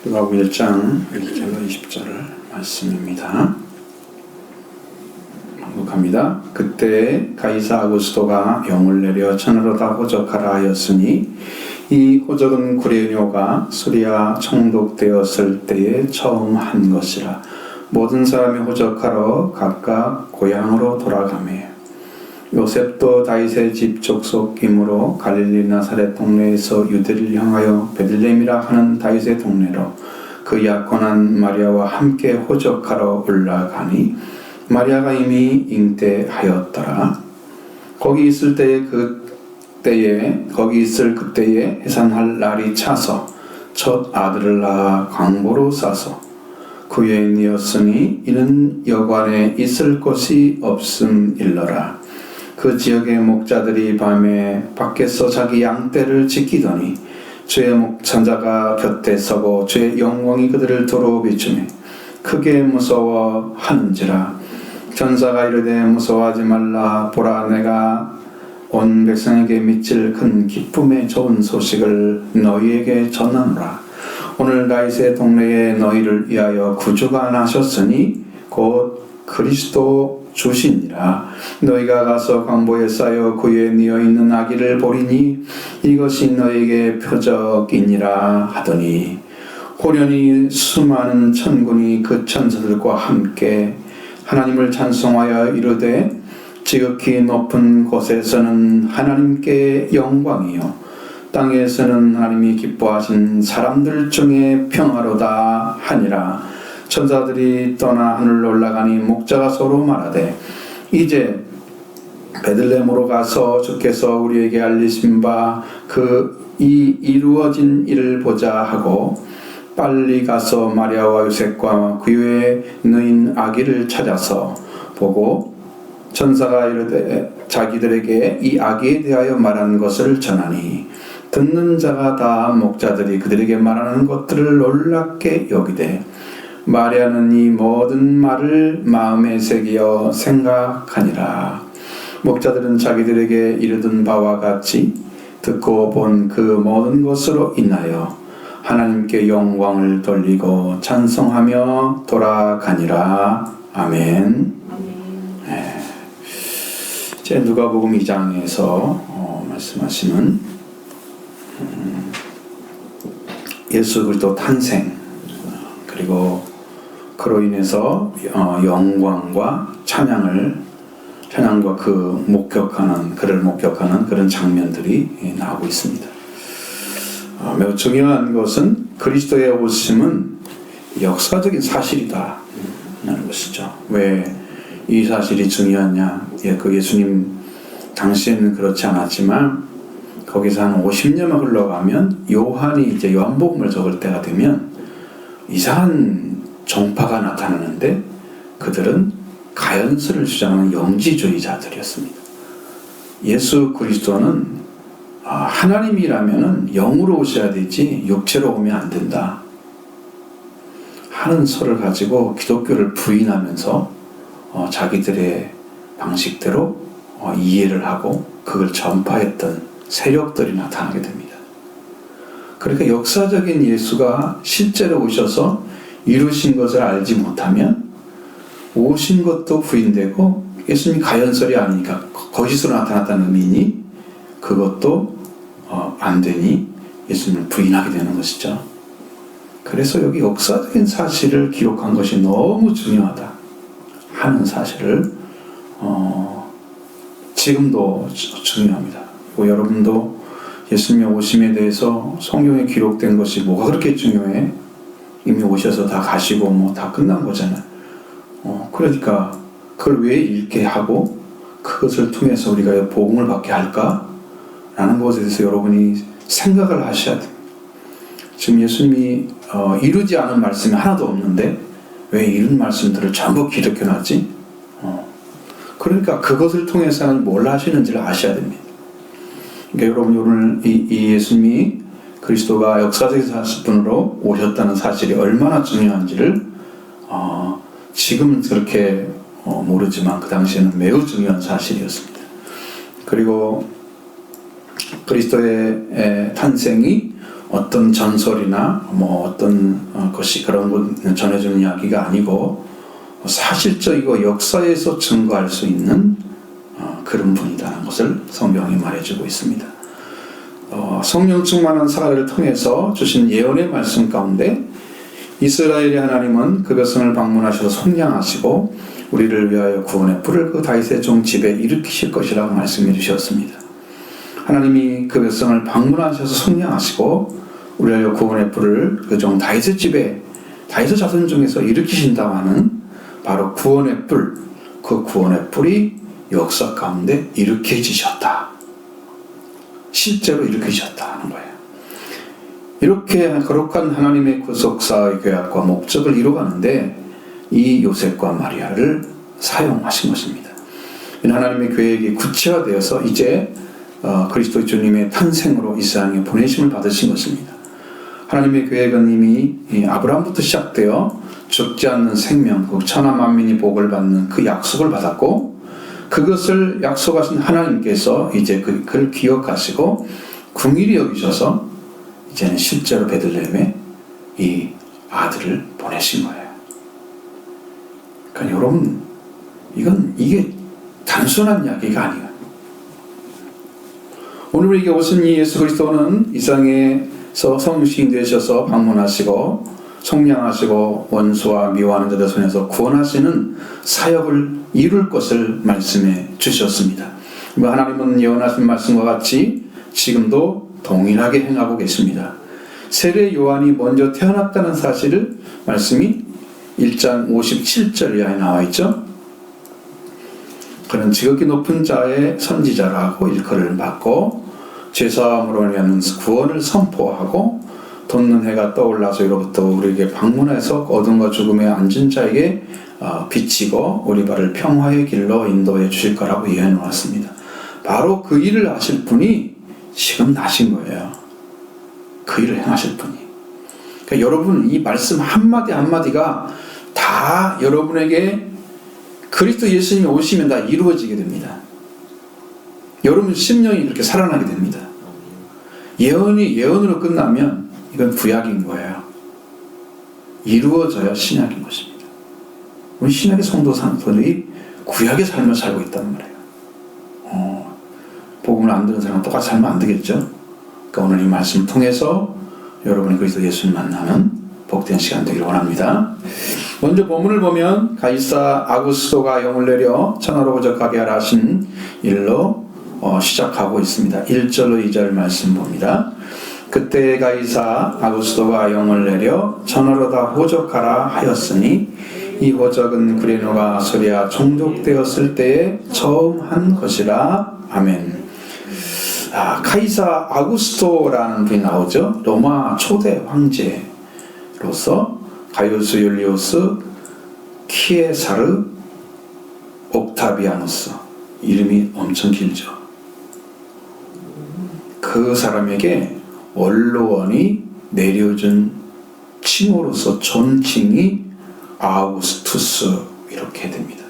누가복음 1장 1절로 20절 말씀입니다. 반복합니다. 그때 가이사 아구스토가 영을 내려 천하로 다 호적하라 하였으니 이 호적은 구레뇨가 수리아 총독되었을 때에 처음 한 것이라. 모든 사람이 호적하러 각각 고향으로 돌아가매 요셉도 다윗의 집 족속이므로 갈릴리 나사렛 동네에서 유대를 향하여 베들레헴이라 하는 다윗의 동네로 그 약혼한 마리아와 함께 호적하러 올라가니 마리아가 이미 잉태하였더라. 거기 있을 그때에 해산할 날이 차서 첫 아들을 낳아 광보로 싸서 그 여인이었으니 이는 여관에 있을 곳이 없음일러라. 그 지역의 목자들이 밤에 밖에서 자기 양떼를 지키더니 주의 목천자가 곁에 서고 주의 영광이 그들을 두루 비추매 크게 무서워하는지라. 천사가 이르되 무서워하지 말라. 보라, 내가 온 백성에게 미칠 큰 기쁨의 좋은 소식을 너희에게 전하노라. 오늘 다윗의 동네에 너희를 위하여 구주가 나셨으니 곧 그리스도 주시니라. 너희가 가서 광보에 쌓여 구유에 뉘어 있는 아기를 보리니 이것이 너희에게 표적이니라 하더니 호련히 수많은 천군이 그 천사들과 함께 하나님을 찬송하여 이르되 지극히 높은 곳에서는 하나님께 영광이요 땅에서는 하나님이 기뻐하신 사람들 중에 평화로다 하니라. 천사들이 떠나 하늘로 올라가니 목자가 서로 말하되 이제 베들레헴으로 가서 주께서 우리에게 알리신 바 이 이루어진 일을 보자 하고 빨리 가서 마리아와 요셉과 그유에 누인 아기를 찾아서 보고 천사가 이르되 자기들에게 이 아기에 대하여 말하는 것을 전하니 듣는 자가 다 목자들이 그들에게 말하는 것들을 놀랍게 여기되 마리아는 이 모든 말을 마음에 새기어 생각하니라. 목자들은 자기들에게 이르던 바와 같이 듣고 본 그 모든 것으로 인하여 하나님께 영광을 돌리고 찬송하며 돌아가니라. 아멘. 네. 이제 누가복음 2장에서 말씀하시는 예수 그리스도 탄생 그리고 그로 인해서 영광과 찬양과 그를 목격하는 그런 장면들이 나오고 있습니다. 매우 중요한 것은 그리스도의 오심은 역사적인 사실이다 라는 것이죠. 왜 이 사실이 중요하냐? 그 예수님 당시에는 그렇지 않았지만 거기서 한 50년만 흘러가면 요한이 이제 요한복음을 적을 때가 되면 이상한 종파가 나타나는데 그들은 가연설을 주장하는 영지주의자들이었습니다. 예수 그리스도는 하나님이라면 영으로 오셔야 되지 육체로 오면 안 된다 하는 설을 가지고 기독교를 부인하면서 자기들의 방식대로 이해를 하고 그걸 전파했던 세력들이 나타나게 됩니다. 그러니까 역사적인 예수가 실제로 오셔서 이루신 것을 알지 못하면 오신 것도 부인되고 예수님이 가연설이 아니니까 거짓으로 나타났다는 의미니 그것도 안 되니 예수님을 부인하게 되는 것이죠. 그래서 여기 역사적인 사실을 기록한 것이 너무 중요하다 하는 사실을 지금도 중요합니다. 여러분도 예수님의 오심에 대해서 성경에 기록된 것이 뭐가 그렇게 중요해? 이미 오셔서 다 가시고 다 끝난 거잖아요. 그러니까 그걸 왜 읽게 하고 그것을 통해서 우리가 복음을 받게 할까? 라는 것에 대해서 여러분이 생각을 하셔야 됩니다. 지금 예수님이 이루지 않은 말씀이 하나도 없는데 왜 이런 말씀들을 전부 기록해놨지? 그러니까 그것을 통해서 하나님 뭘 하시는지를 아셔야 됩니다. 그러니까 여러분 오늘 이 예수님이 그리스도가 역사적인 분으로 오셨다는 사실이 얼마나 중요한지를 지금은 그렇게 모르지만 그 당시에는 매우 중요한 사실이었습니다. 그리고 그리스도의 탄생이 어떤 전설이나 뭐 어떤 것이 그런 것 전해주는 이야기가 아니고 사실적이고 역사에서 증거할 수 있는 그런 분이라는 것을 성경이 말해주고 있습니다. 성령 충만한 사례를 통해서 주신 예언의 말씀 가운데 이스라엘의 하나님은 그 백성을 방문하셔서 속량하시고 우리를 위하여 구원의 뿔을 그 다윗의 종 집에 일으키실 것이라고 말씀해 주셨습니다. 하나님이 그 백성을 방문하셔서 속량하시고 우리를 위하여 구원의 뿔을 그 종 다윗의 집에 다윗의 자손 중에서 일으키신다고 하는 바로 구원의 뿔, 그 구원의 뿔이 역사 가운데 일으켜지셨다. 실제로 일으키셨다 하는 거예요. 이렇게 거룩한 하나님의 구속사의 계약과 목적을 이루어가는데 이 요셉과 마리아를 사용하신 것입니다. 하나님의 계획이 구체화되어서 이제 그리스도 주님의 탄생으로 이 세상에 보내심을 받으신 것입니다. 하나님의 계획은 이미 아브라함부터 시작되어 죽지 않는 생명, 그 천하 만민이 복을 받는 그 약속을 받았고 그것을 약속하신 하나님께서 이제 그걸 기억하시고 긍휼히 여기셔서 이제는 실제로 베들레헴에 이 아들을 보내신 거예요. 그러니까 여러분, 이게 단순한 이야기가 아니에요. 오늘 우리에게 오신 이 예수 그리스도는 이 세상에서 성육신 되셔서 방문하시고 속량하시고 원수와 미워하는 자들 손에서 구원하시는 사역을 이룰 것을 말씀해 주셨습니다. 하나님은 예언하신 말씀과 같이 지금도 동일하게 행하고 계십니다. 세례 요한이 먼저 태어났다는 사실을 말씀이 1장 57절 이하에 나와 있죠. 그는 지극히 높은 자의 선지자라고 일컬음을 받고 죄사함으로 말미암는 구원을 선포하고 돋는 해가 떠올라서 이로부터 우리에게 방문해서 어둠과 죽음에 앉은 자에게 비치고 우리 발을 평화의 길로 인도해 주실 거라고 예언해 놓았습니다. 바로 그 일을 하실 분이 지금 나신 거예요. 그 일을 행하실 분이. 그러니까 여러분, 이 말씀 한마디 한마디가 다 여러분에게 그리스도 예수님이 오시면 다 이루어지게 됩니다. 여러분 심령이 이렇게 살아나게 됩니다. 예언이 예언으로 끝나면 이건 구약인 거예요. 이루어져야 신약인 것입니다. 우리 신약의 성도들이 구약의 삶을 살고 있단 말이에요. 복음을 안 듣는 사람은 똑같이 살면 안 되겠죠. 그러니까 오늘 이 말씀을 통해서 여러분이 그리스도 예수를 만나는 복된 시간 되기를 원합니다. 먼저 본문을 보면 가이사 아구스도가 영을 내려 천하로 거적하게 하라 하신 일로 시작하고 있습니다. 1절로 2절 말씀 봅니다. 그때 가이사 아구스도가 영을 내려 천하로 다 호적하라 하였으니 이 호적은 구레노가 소리아 종족되었을 때에 처음 한 것이라. 아멘. 카이사 아구스토라는 분이 나오죠. 로마 초대 황제로서 가이우스 율리우스 키에사르 옥타비아누스, 이름이 엄청 길죠. 그 사람에게 원로원이 내려준 칭호로서 존칭이 아우구스투스 이렇게 됩니다.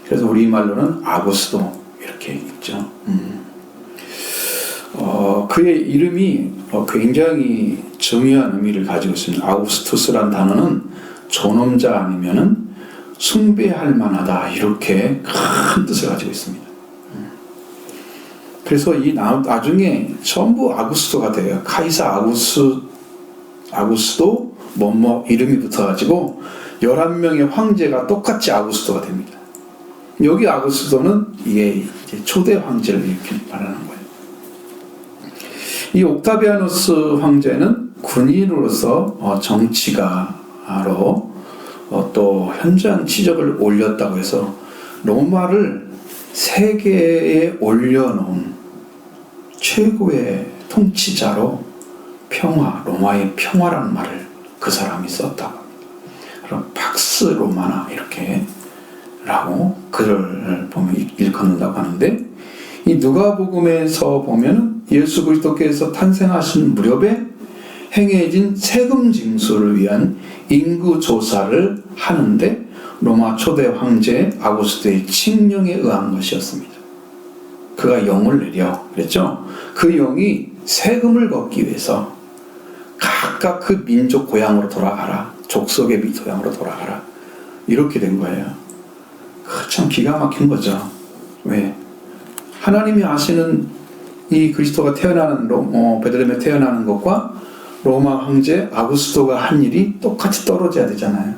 그래서 우리말로는 아구스도 이렇게 있죠. 그의 이름이 굉장히 중요한 의미를 가지고 있습니다. 아우구스투스란 단어는 존엄자 아니면은 숭배할 만하다, 이렇게 큰 뜻을 가지고 있습니다. 그래서 이 나중에 전부 아구스토가 돼요. 카이사 아구스도 뭐뭐 이름이 붙어가지고 11명의 황제가 똑같이 아구스토가 됩니다. 여기 아구스토는 이게 이제 초대 황제를 이렇게 말하는 거예요. 이 옥타비아누스 황제는 군인으로서 정치가로 또 현장 치적을 올렸다고 해서 로마를 세계에 올려놓은 최고의 통치자로 로마의 평화라는 말을 그 사람이 썼다고 합니다. 그럼 팍스 로마나 이렇게 라고 글을 보면 일컫는다고 하는데, 이 누가복음에서 보면 예수 그리스도께서 탄생하신 무렵에 행해진 세금 징수를 위한 인구 조사를 하는데 로마 초대 황제 아구스토의 칙령에 의한 것이었습니다. 그가 영을 내려 그랬죠. 그 영이 세금을 걷기 위해서 각각 그 민족 고향으로 돌아가라. 족속의 고향으로 돌아가라. 이렇게 된 거예요. 참 기가 막힌 거죠. 왜? 하나님이 아시는 이 그리스도가 태어나는 베들레헴에 태어나는 것과 로마 황제 아구스토가 한 일이 똑같이 떨어져야 되잖아요.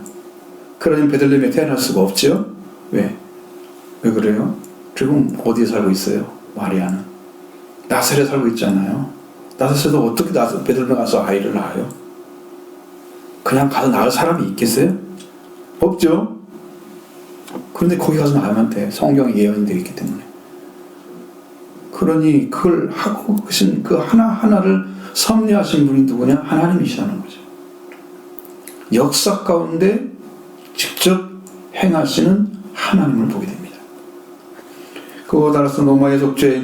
그러면 베들레헴에 태어날 수가 없죠. 왜? 왜 그래요? 지금 어디에 살고 있어요? 마리아는 나사렛에 살고 있잖아요. 나사렛에도 어떻게 베들레헴에 가서 아이를 낳아요? 그냥 가서 낳을 사람이 있겠어요? 없죠. 그런데 거기 가서 낳으면 돼. 성경에 예언이 되어 있기 때문에. 그러니 그걸 하고 계신 그 하나하나를 섭리하신 분이 누구냐? 하나님이시라는 거죠. 역사 가운데 직접 행하시는 하나님을 보게 됩니다. 그거 따라서 로마의 속죄에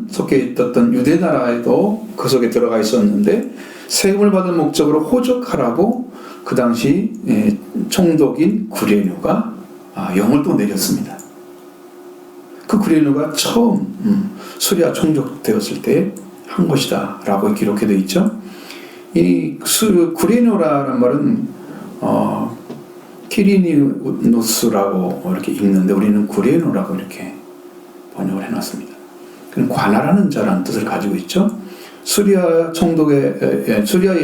속해 있었던 유대 나라에도 그 속에 들어가 있었는데 세금을 받을 목적으로 호적하라고 그 당시 총독인 구레뇨가 영을 또 내렸습니다. 그 구레뇨가 처음 수리아 총독 되었을 때 한 것이다 라고 기록해 되어 있죠. 이 구레뇨라는 말은 키리니누스라고 이렇게 읽는데 우리는 구레뇨라고 이렇게 번역을 해놨습니다. 그는 관할하는 자라는 뜻을 가지고 있죠. 수리아에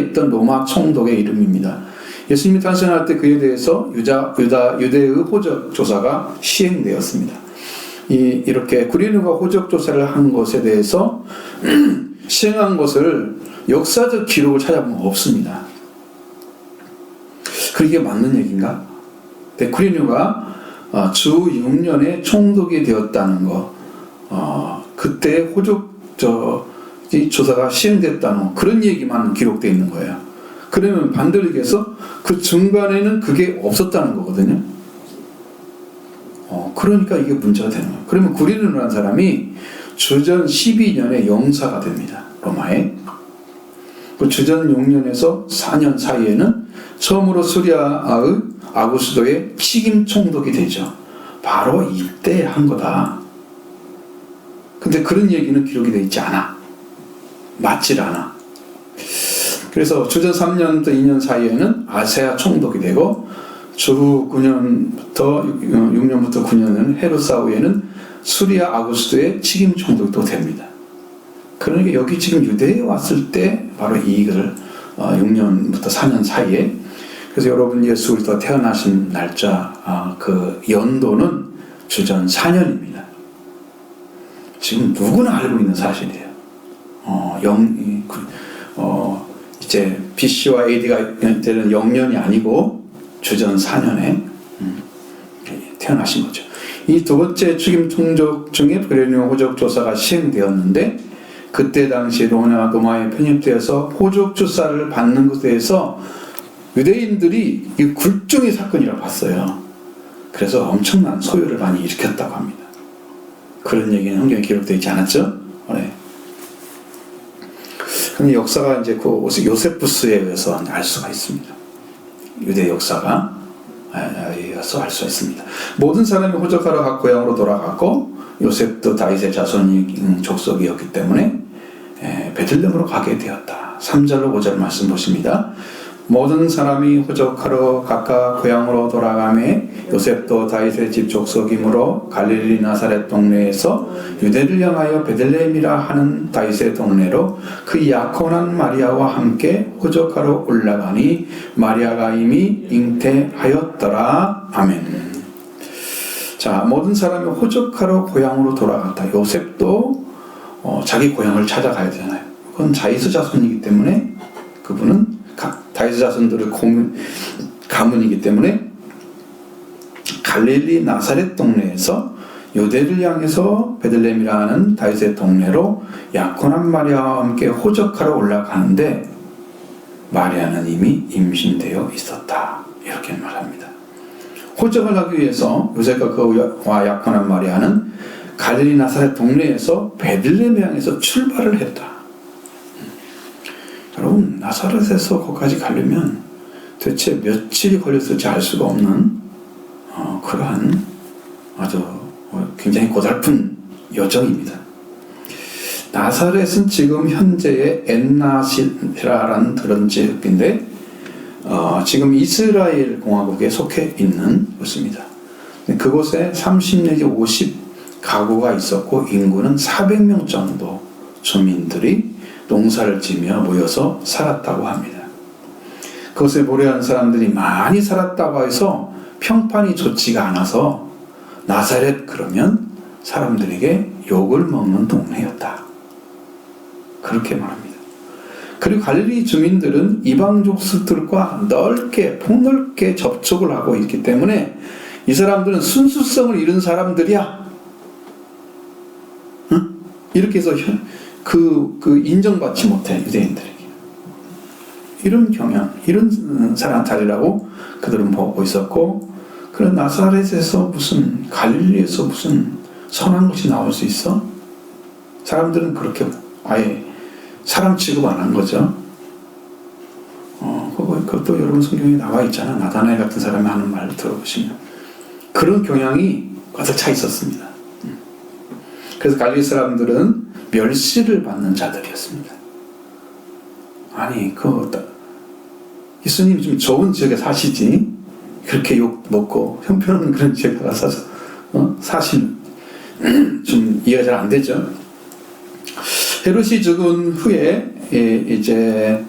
있던 로마 총독의 이름입니다. 예수님이 탄생할 때 그에 대해서 유대의 호적 조사가 시행되었습니다. 이렇게 구레뇨가 호적 조사를 한 것에 대해서 시행한 것을 역사적 기록을 찾아보면 없습니다. 그게 맞는 얘기인가? 구레뇨가 주 6년에 총독이 되었다는 거, 그때 호적 조사가 시행됐다는 그런 얘기만 기록되어 있는 거예요. 그러면 반대로 얘기해서 그 중간에는 그게 없었다는 거거든요. 그러니까 이게 문제가 되는 거예요. 그러면 구레뇨라는 사람이 주전 12년에 영사가 됩니다. 로마에. 그 주전 6년에서 4년 사이에는 처음으로 수리아의 아구스도의 책임 총독이 되죠. 바로 이때 한 거다. 근데 그런 얘기는 기록이 되어 있지 않아. 맞질 않아. 그래서 주전 3년부터 2년 사이에는 아세아 총독이 되고 주 6년부터 9년은 헤롯사후에는 수리아 아구스도의 책임 총독이 또 됩니다. 그러니까 여기 지금 유대에 왔을 때 바로 이익을 6년부터 4년 사이에, 그래서 여러분 예수 그리스도가 태어나신 날짜 그 연도는 주전 4년입니다. 지금 누구나 알고 있는 사실이에요. 이제 BC와 AD가 되는 0년이 아니고 주전 4년에 태어나신 거죠. 이 두 번째 축임 총독 중에 구레뇨 호적 조사가 시행되었는데 그때 당시 로마에 편입되어서 호적 조사를 받는 것에 대해서 유대인들이 이 굴종의 사건이라고 봤어요. 그래서 엄청난 소요를 많이 일으켰다고 합니다. 그런 얘기는 성경에 기록되어 있지 않았죠? 네. 근데 역사가 이제 그 요세푸스에 의해서 알 수가 있습니다. 유대 역사가 의해서 알 수가 있습니다. 모든 사람이 호적하러 각 고향으로 돌아갔고 요셉도 다윗의 자손이 족속이었기 때문에 베들레헴으로 가게 되었다. 3절로 5절 말씀 보십니다. 모든 사람이 호적하러 각각 고향으로 돌아가매 요셉도 다윗의 집 족속이므로 갈릴리 나사렛 동네에서 유대를 향하여 베들레헴이라 하는 다윗의 동네로 그 약혼한 마리아와 함께 호적하러 올라가니 마리아가 이미 잉태하였더라. 아멘. 자, 모든 사람이 호적하러 고향으로 돌아갔다. 요셉도 자기 고향을 찾아가야 되잖아요. 그건 다윗의 자손이기 때문에 그분은 다윗의 자손들의 가문이기 때문에 갈릴리 나사렛 동네에서 유대를 향해서 베들레헴이라는 다윗의 동네로 약혼한 마리아와 함께 호적하러 올라가는데 마리아는 이미 임신되어 있었다. 이렇게 말합니다. 호적을 하기 위해서 요셉과 그와 약혼한 마리아는 갈릴리 나사렛 동네에서 베들레헴 향해서 출발을 했다. 여러분, 나사렛에서 거기까지 가려면 대체 며칠이 걸렸을지 알 수가 없는 그러한 아주 굉장히 고달픈 여정입니다. 나사렛은 지금 현재의 엔나시라라는 그런 지역인데 지금 이스라엘 공화국에 속해 있는 곳입니다. 그곳에 30 내지 50 가구가 있었고 인구는 400명 정도 주민들이 농사를 지며 모여서 살았다고 합니다. 그곳에 모래한 사람들이 많이 살았다고 해서 평판이 좋지가 않아서 나사렛 그러면 사람들에게 욕을 먹는 동네였다. 그렇게 말합니다. 그리고 갈릴리 주민들은 이방족들과 폭넓게 접촉을 하고 있기 때문에 이 사람들은 순수성을 잃은 사람들이야. 응? 이렇게 해서 인정받지 못해, 유대인들에게. 이런 경향, 이런 사람들이라고 그들은 보고 있었고, 그런 나사렛에서 갈릴리에서 무슨 선한 것이 나올 수 있어? 사람들은 그렇게 아예 사람 취급 안 한 거죠. 그것도 여러분 성경에 나와 있잖아. 나다나엘 같은 사람이 하는 말을 들어보시면. 그런 경향이 가득 차 있었습니다. 그래서 갈릴리 사람들은 멸시를 받는 자들이었습니다. 아니, 예수님 좀 좋은 지역에 사시지. 그렇게 욕 먹고 형편없는 그런 지역에 가서 사실 좀 이해가 잘 안 되죠. 헤롯이 죽은 후에 이제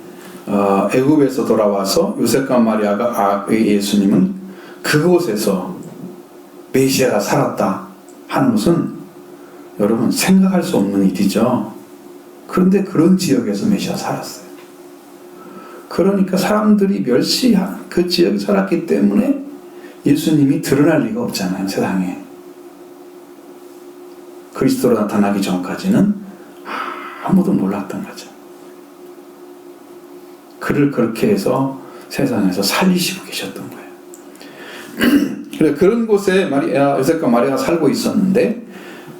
애굽에서 돌아와서 요셉과 마리아가 예수님은 그곳에서 메시아가 살았다 하는 것은 여러분 생각할 수 없는 일이죠. 그런데 그런 지역에서 메시아가 살았어요. 그러니까 사람들이 멸시한 그 지역에 살았기 때문에 예수님이 드러날 리가 없잖아요, 세상에. 그리스도로 나타나기 전까지는 아무도 몰랐던 거죠. 그를 그렇게 해서 세상에서 살리시고 계셨던 거예요. 그런 곳에 요셉과 마리아가 살고 있었는데,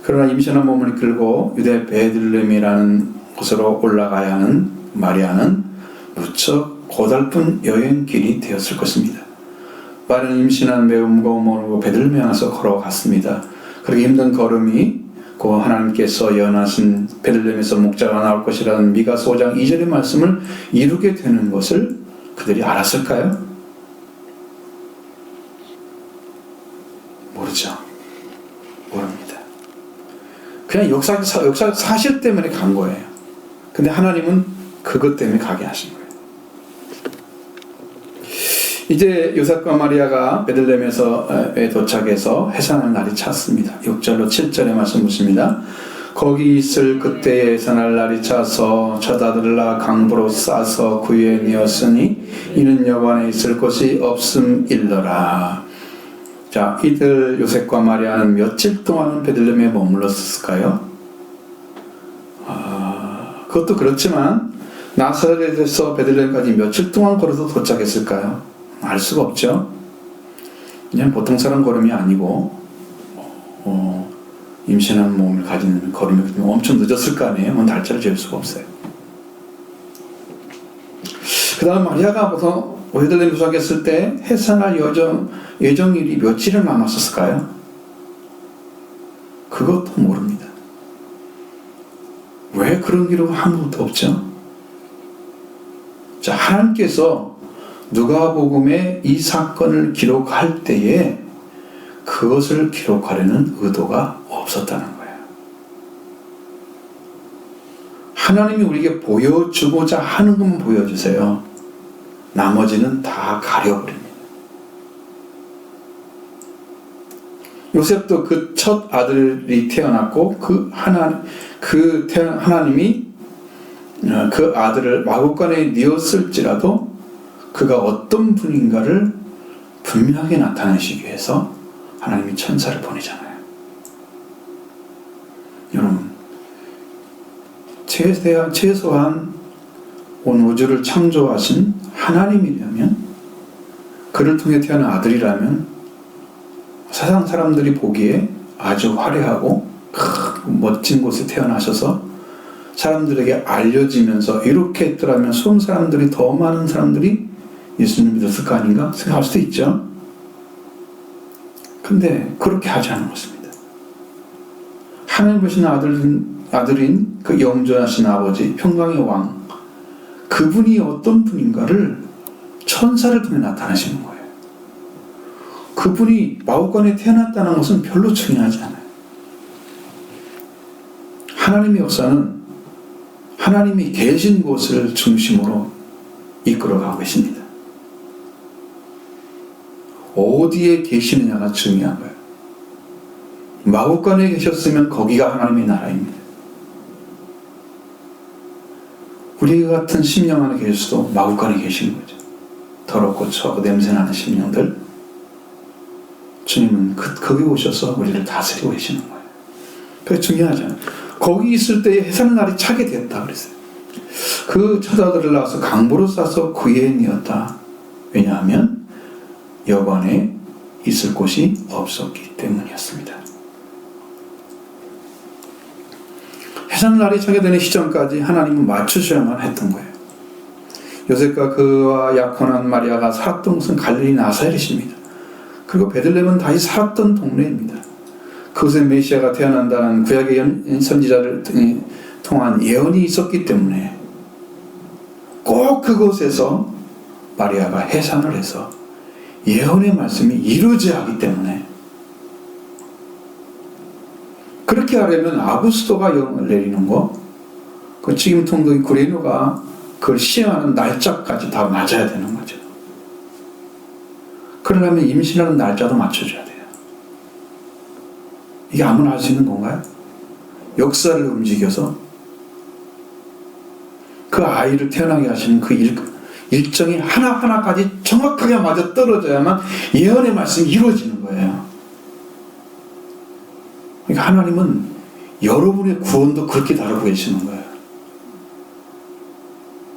그러나 임신한 몸을 이끌고 유대 베들레헴이라는 곳으로 올라가야 하는 마리아는 무척 고달픈 여행길이 되었을 것입니다. 마리아는 임신한 매우 무거운 몸으로 베들레헴에 와서 걸어갔습니다. 그렇게 힘든 걸음이 그 하나님께서 예언하신 베들레헴에서 목자가 나올 것이라는 미가서 5장 2절의 말씀을 이루게 되는 것을 그들이 알았을까요? 모르죠. 모릅니다. 그냥 역사 사실 때문에 간 거예요. 근데 하나님은 그것 때문에 가게 하신 거예요. 이제 요셉과 마리아가 베들레헴에 도착해서 해산할 날이 찼습니다. 6절로 7절의 말씀 보십니다. 거기 있을 그때에 해산할 날이 차서 첫 아들라 강보로 싸서 구유에 내었으니 이는 여관에 있을 곳이 없음일러라. 자, 이들 요셉과 마리아는 며칠 동안 베들레헴에 머물렀을까요? 그것도 그렇지만 나사렛에서 베들레헴까지 며칠 동안 걸어서 도착했을까요? 알 수가 없죠. 그냥 보통 사람 걸음이 아니고 임신한 몸을 가진 걸음이 엄청 늦었을 거 아니에요. 날짜를 재울 수가 없어요. 그 다음 마리아가 보통 베들레헴에 도착했을 때 해산할 예정일이 며칠을 남았었을까요? 그것도 모릅니다. 왜 그런 기록은 아무것도 없죠? 자, 하나님께서 누가복음에 이 사건을 기록할 때에 그것을 기록하려는 의도가 없었다는 거예요. 하나님이 우리에게 보여주고자 하는 것만 보여주세요. 나머지는 다 가려버립니다. 요셉도 그 첫 아들이 태어났고 하나님이 그 아들을 마구간에 뉘었을지라도 그가 어떤 분인가를 분명하게 나타내시기 위해서 하나님이 천사를 보내잖아요. 여러분, 최소한 온 우주를 창조하신 하나님이라면, 그를 통해 태어난 아들이라면 세상 사람들이 보기에 아주 화려하고 멋진 곳에 태어나셔서 사람들에게 알려지면서 이렇게 했더라면 수많은 사람들이, 더 많은 사람들이 예수님 믿었을 거 아닌가 생각할 수도 있죠. 근데 그렇게 하지 않은 것입니다. 하나님 보신 아들인 그 영존하신 아버지 평강의 왕, 그분이 어떤 분인가를 천사를 통해 나타나시는 거예요. 그분이 마구간에 태어났다는 것은 별로 중요하지 않아요. 하나님의 역사는 하나님이 계신 곳을 중심으로 이끌어가고 계십니다. 어디에 계시느냐가 중요한 거예요. 마구간에 계셨으면 거기가 하나님의 나라입니다. 우리 같은 심령 안에 계실 수도 마구간에 계시는 거죠. 더럽고 추하고 냄새나는 심령들, 주님은 거기 오셔서 우리를 다스리고 계시는 거예요. 그게 중요하잖아요. 거기 있을 때에 해산날이 차게 됐다 그랬어요. 그 처자들을 낳아서 강보로 싸서 구예인이었다. 왜냐하면 여관에 있을 곳이 없었기 때문이었습니다. 해산날이 차게 되는 시점까지 하나님은 맞추셔야만 했던 거예요. 요셉과 그와 약혼한 마리아가 살았던 곳은 갈릴리 나사렛입니다. 그리고 베들레헴은 다윗이 살았던 동네입니다. 그곳에 메시아가 태어난다는 구약의 선지자를 통한 예언이 있었기 때문에 꼭 그곳에서 마리아가 해산을 해서 예언의 말씀이 이루어져야 하기 때문에, 그렇게 하려면 아구스도가 영을 내리는 거, 그 지금 통독인 구레노가 그걸 시행하는 날짜까지 다 맞아야 되는 거죠. 그러려면 임신하는 날짜도 맞춰줘야 돼요. 이게 아무나 할 수 있는 건가요? 역사를 움직여서 그 아이를 태어나게 하시는 그 일정이 하나하나까지 정확하게 맞아 떨어져야만 예언의 말씀이 이루어지는 거예요. 그러니까 하나님은 여러분의 구원도 그렇게 다루고 계시는 거예요.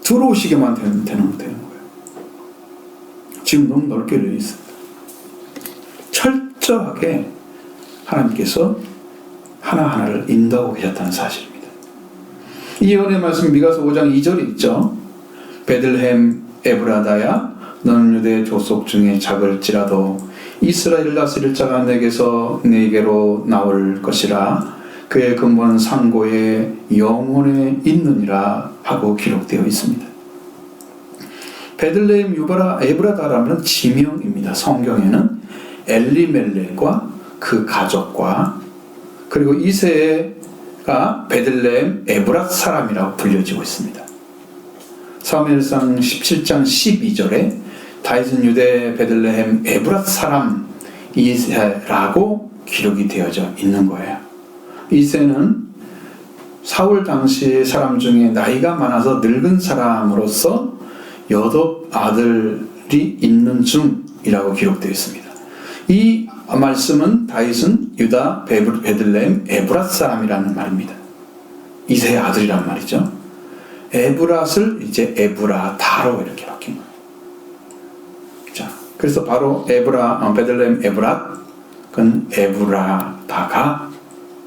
들어오시게만 되는 거예요. 지금 너무 넓게 열려 있습니다. 철저하게 하나님께서 하나하나를 인도하고 계셨다는 사실입니다. 이 예언의 말씀 미가서 5장 2절에 있죠. 베들레헴 에브라다야, 너는 유대 족속 중에 작을지라도 이스라엘 다스릴 자가 내게로 나올 것이라. 그의 근본은 상고에 영원에 있느니라 하고 기록되어 있습니다. 베들레헴 에브라다라는 지명입니다. 성경에는 엘리멜렉과 그 가족과 그리고 이세가 베들레헴 에브랏 사람이라고 불려지고 있습니다. 사무엘상 17장 12절에 다윗은 유대 베들레헴 에브랏 사람 이세라고 기록이 되어져 있는 거예요. 이세는 사울 당시 사람 중에 나이가 많아서 늙은 사람으로서 8 아들이 있는 중이라고 기록되어 있습니다. 이 말씀은 다윗은 유다 베들레헴 에브랏 사람이라는 말입니다. 이세의 아들이란 말이죠. 에브랏을 이제 에브라다로 이렇게 바뀐 거예요. 자, 그래서 바로 베들레헴 에브랏, 그건 에브라다가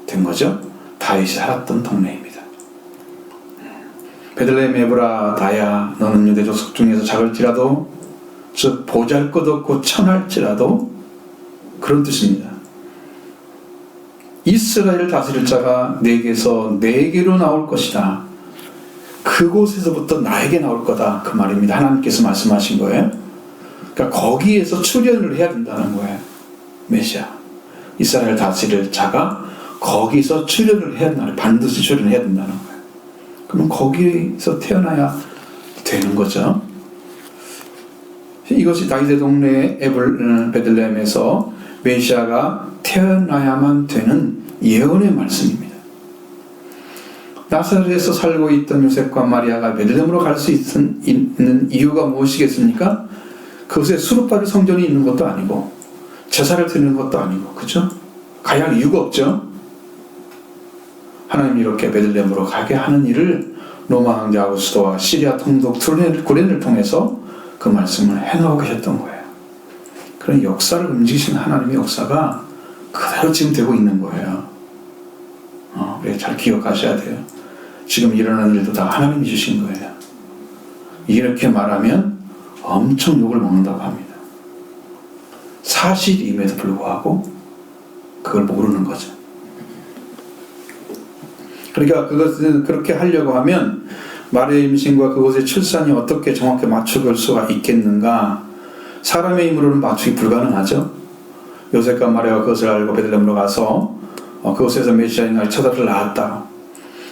된 거죠. 다윗이 살았던 동네입니다. 베들레헴 에브라다야, 너는 유대 족속 중에서 작을지라도, 즉 보잘것없고 천할지라도, 그런 뜻입니다. 이스라엘을 다스릴 자가 내게서 내게로 나올 것이다. 그곳에서부터 나에게 나올 거다. 그 말입니다. 하나님께서 말씀하신 거예요. 그러니까 거기에서 출현을 해야 된다는 거예요. 메시아, 이스라엘 다스릴 자가 거기서 출현을 해야 된다는, 반드시 출현해야 된다는 거예요. 그럼 거기서 태어나야 되는 거죠. 이것이 다윗의 동네 베들레헴에서 메시아가 태어나야만 되는 예언의 말씀입니다. 나사렛에서 살고 있던 요셉과 마리아가 베들레헴으로 갈 수 있는 이유가 무엇이겠습니까? 그곳에 수르바벨 성전이 있는 것도 아니고 제사를 드리는 것도 아니고, 그죠? 가야 할 이유가 없죠. 하나님이 이렇게 베들레헴으로 가게 하는 일을 로마 황제 아구스도와 시리아 통독 구레네를 통해서 그 말씀을 해나가고 계셨던 거예요. 그런 역사를 움직이시는 하나님의 역사가 그대로 지금 되고 있는 거예요. 잘 기억하셔야 돼요. 지금 일어나는 일도 다 하나님이 주신 거예요. 이렇게 말하면 엄청 욕을 먹는다고 합니다. 사실임에도 불구하고 그걸 모르는 거죠. 그러니까 그것은 그렇게 하려고 하면 마리아의 임신과 그곳의 출산이 어떻게 정확히 맞춰볼 수가 있겠는가? 사람의 힘으로는 맞추기 불가능하죠. 요셉과 마리아가 그것을 알고 베들레헴으로 가서 그곳에서 메시아인 날 첫 아들을 낳았다.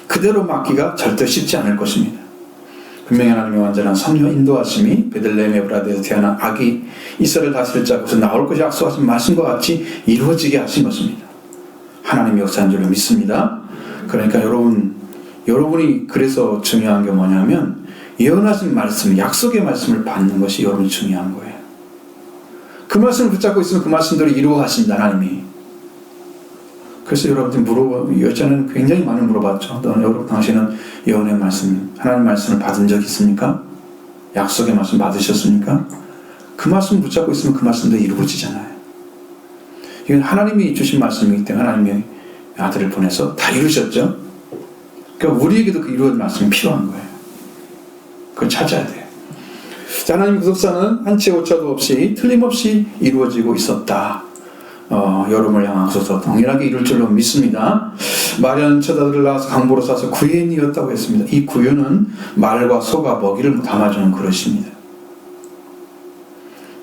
그대로 맡기가 절대 쉽지 않을 것입니다. 분명히 하나님의 완전한 성령 인도하심이 베들레헴 에브라드에서 태어난 아기 이스라엘 다스릴 자 곳에 나올 것이 약속하신 말씀과 같이 이루어지게 하신 것입니다. 하나님의 역사인 줄로 믿습니다. 그러니까 여러분이 그래서 중요한 게 뭐냐면 예언하신 말씀, 약속의 말씀을 받는 것이 여러분이 중요한 거예요. 그 말씀을 붙잡고 있으면 그 말씀대로 이루어 가신다, 하나님이. 그래서 여러분들이 여자는 굉장히 많이 물어봤죠. 여러분, 당신은 예언의 말씀, 하나님 말씀을 받은 적 있습니까? 약속의 말씀 받으셨습니까? 그 말씀 붙잡고 있으면 그 말씀도 이루어지잖아요. 이건 하나님이 주신 말씀이기 때문에 하나님의 아들을 보내서 다 이루셨죠. 그러니까 우리에게도 그 이루어진 말씀이 필요한 거예요. 그걸 찾아야 돼요. 자, 하나님 구속사는 한치 오차도 없이 틀림없이 이루어지고 있었다. 여러분을 향한 구속사 동일하게 이룰 줄로 믿습니다. 마리아는 첫 아들을 낳아서 강보로 싸서 구유인이었다고 했습니다. 이 구유는 말과 소가 먹이를 담아주는 그릇입니다.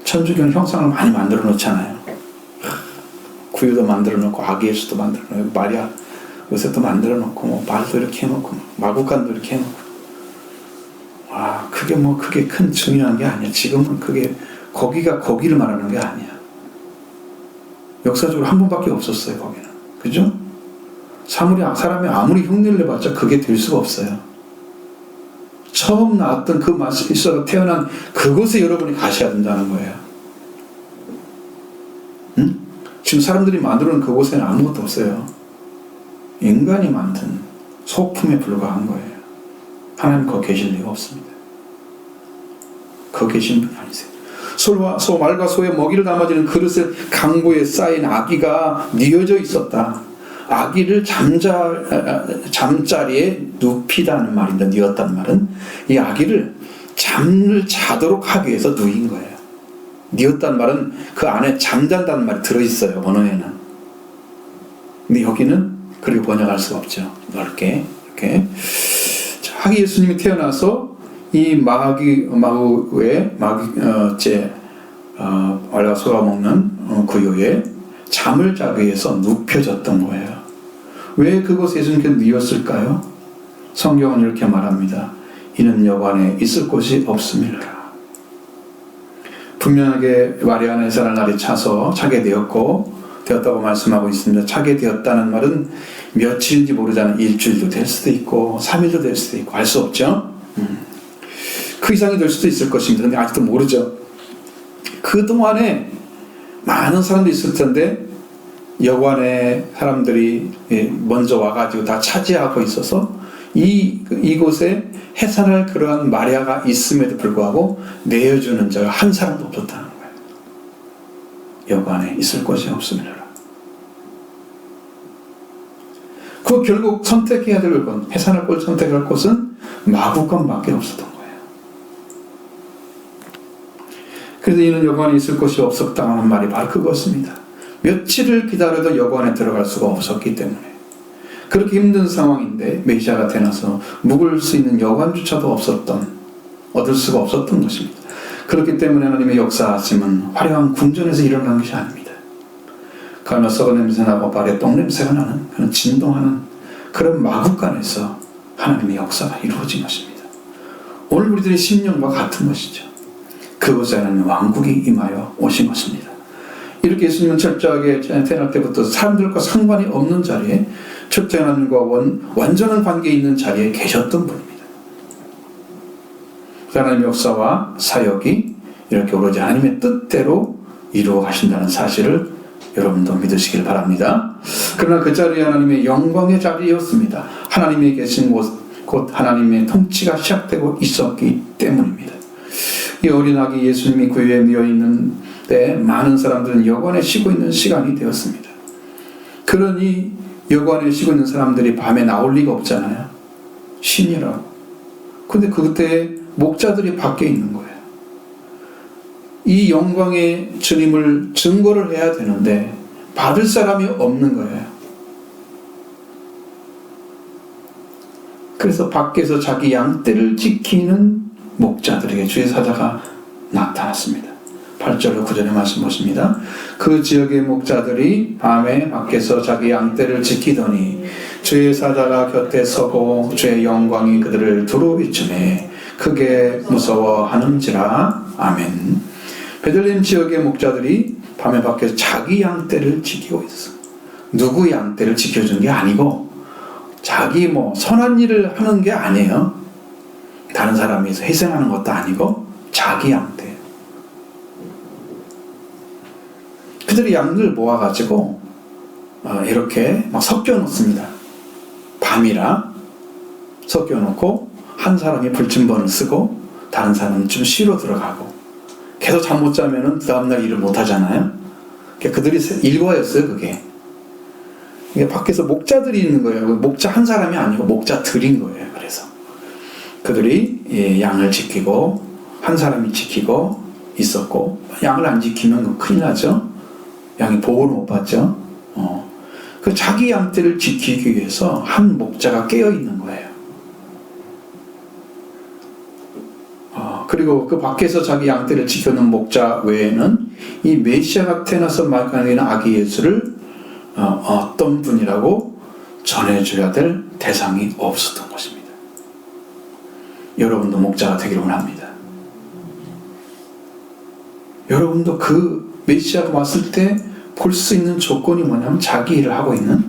천주교는 형상을 많이 만들어 놓잖아요. 구유도 만들어 놓고 아기 예수도 만들어 놓고 마리아 요새도 만들어 놓고 뭐 말도 이렇게 해놓고 마구간도 이렇게 해놓고 그게 큰 중요한 게 아니야. 지금은 그게 거기를 말하는 게 아니야. 역사적으로 한 번밖에 없었어요. 거기는. 그죠? 사람이 아무리 흉내를 내봤자 그게 될 수가 없어요. 처음 나왔던 그 맛이 있어서 태어난 그곳에 여러분이 가셔야 된다는 거예요. 응? 지금 사람들이 만들어놓은 그곳에는 아무것도 없어요. 인간이 만든 소품에 불과한 거예요. 하나님 거기 계실 리가 없습니다. 거기 계신 분이 아니세요. 말과 소의 먹이를 담아지는 그릇에 강보에 쌓인 아기가 뉘어져 있었다. 아기를 잠자리에 눕히다는 말인데, 뉘었다는 말은 이 아기를 잠을 자도록 하기 위해서 누인 거예요. 뉘었다는 말은 그 안에 잠잔다는 말이 들어있어요. 언어에는. 근데 여기는 그렇게 번역할 수가 없죠. 넓게 이렇게. 아기 예수님이 태어나서 이 마구에 말과 소가 먹는 구유에 잠을 자기 위해서 눕혀졌던 거예요. 왜 그곳에 예수님께서 뉘었을까요? 성경은 이렇게 말합니다. 이는 여관에 있을 곳이 없음이라. 분명하게 마리아는 살 날이 차서 차게 되었다고 말씀하고 있습니다. 차게 되었다는 말은 며칠인지 모르잖아요. 일주일도 될 수도 있고 3일도 될 수도 있고 알 수 없죠. 그 이상이 될 수도 있을 것입니다. 근데 아직도 모르죠. 그동안에 많은 사람들이 있을 텐데 여관에 사람들이 먼저 와가지고 다 차지하고 있어서 이곳에 해산할 그러한 마리아가 있음에도 불구하고 내어주는 자가 한 사람도 없었다는 거예요. 여관에 있을 곳이 없습니다. 그 결국 선택해야 될 것, 해산할 곳을 선택할 곳은 마구간밖에 없었던 거예요. 그래서 이는 여관에 있을 곳이 없었다 하는 말이 바로 그것입니다. 며칠을 기다려도 여관에 들어갈 수가 없었기 때문에 그렇게 힘든 상황인데 메시아가 태어나서 묵을 수 있는 여관조차도 얻을 수가 없었던 것입니다. 그렇기 때문에 하나님의 역사하심은 화려한 궁전에서 일어난 것이 아닙니다. 가며 썩은 냄새나고 발에 똥냄새가 나는 그런 진동하는 그런 마구간에서 하나님의 역사가 이루어진 것입니다. 오늘 우리들의 심령과 같은 것이죠. 그곳에 하나님의 왕국이 임하여 오신 것입니다. 이렇게 예수님은 철저하게 태어날 때부터 사람들과 상관이 없는 자리에 철저히 하나님과 완전한 관계에 있는 자리에 계셨던 분입니다. 하나님의 역사와 사역이 이렇게 오로지 하나님의 뜻대로 이루어 가신다는 사실을 여러분도 믿으시길 바랍니다. 그러나 그 자리에 하나님의 영광의 자리였습니다. 하나님이 계신 곳, 곧 하나님의 통치가 시작되고 있었기 때문입니다. 이 어린 아기 예수님이 구유에 뉘어 있는 때 많은 사람들은 여관에 쉬고 있는 시간이 되었습니다. 그러니 여관에 쉬고 있는 사람들이 밤에 나올 리가 없잖아요. 쉬니라고. 근데 그때 목자들이 밖에 있는 거예요. 이 영광의 주님을 증거를 해야 되는데 받을 사람이 없는 거예요. 그래서 밖에서 자기 양떼를 지키는 목자들에게 주의 사자가 나타났습니다. 8절로 9절의 말씀 보십니다. 그 지역의 목자들이 밤에 밖에서 자기 양떼를 지키더니 주의 사자가 곁에 서고 주의 영광이 그들을 두루 비추매 크게 무서워하는지라. 아멘. 베들레헴 지역의 목자들이 밤에 밖에서 자기 양떼를 지키고 있어. 누구 양떼를 지켜주는 게 아니고 자기 선한 일을 하는 게 아니에요. 다른 사람에 위해서 희생하는 것도 아니고 자기 양떼. 그들이 양을 모아가지고 이렇게 막 섞여 놓습니다. 밤이라 섞여 놓고 한 사람이 불침번을 쓰고 다른 사람은 좀 쉬러 들어가고 계속 잠 못 자면은 다음날 일을 못 하잖아요. 그들이 일과였어요. 그게 밖에서 목자들이 있는 거예요. 목자 한 사람이 아니고 목자들인 거예요. 그래서 그들이 양을 지키고 한 사람이 지키고 있었고, 양을 안 지키면 큰일 나죠. 양이 보호를 못 받죠. 그 자기 양떼를 지키기 위해서 한 목자가 깨어 있는 거예요. 그리고 그 밖에서 자기 양떼를 지켜놓은 목자 외에는 이 메시아가 태어나서 말하는 아기 예수를 어떤 분이라고 전해줘야 될 대상이 없었던 것입니다. 여러분도 목자가 되기를 원합니다. 여러분도 그 메시아가 왔을 때 볼 수 있는 조건이 뭐냐면 자기 일을 하고 있는,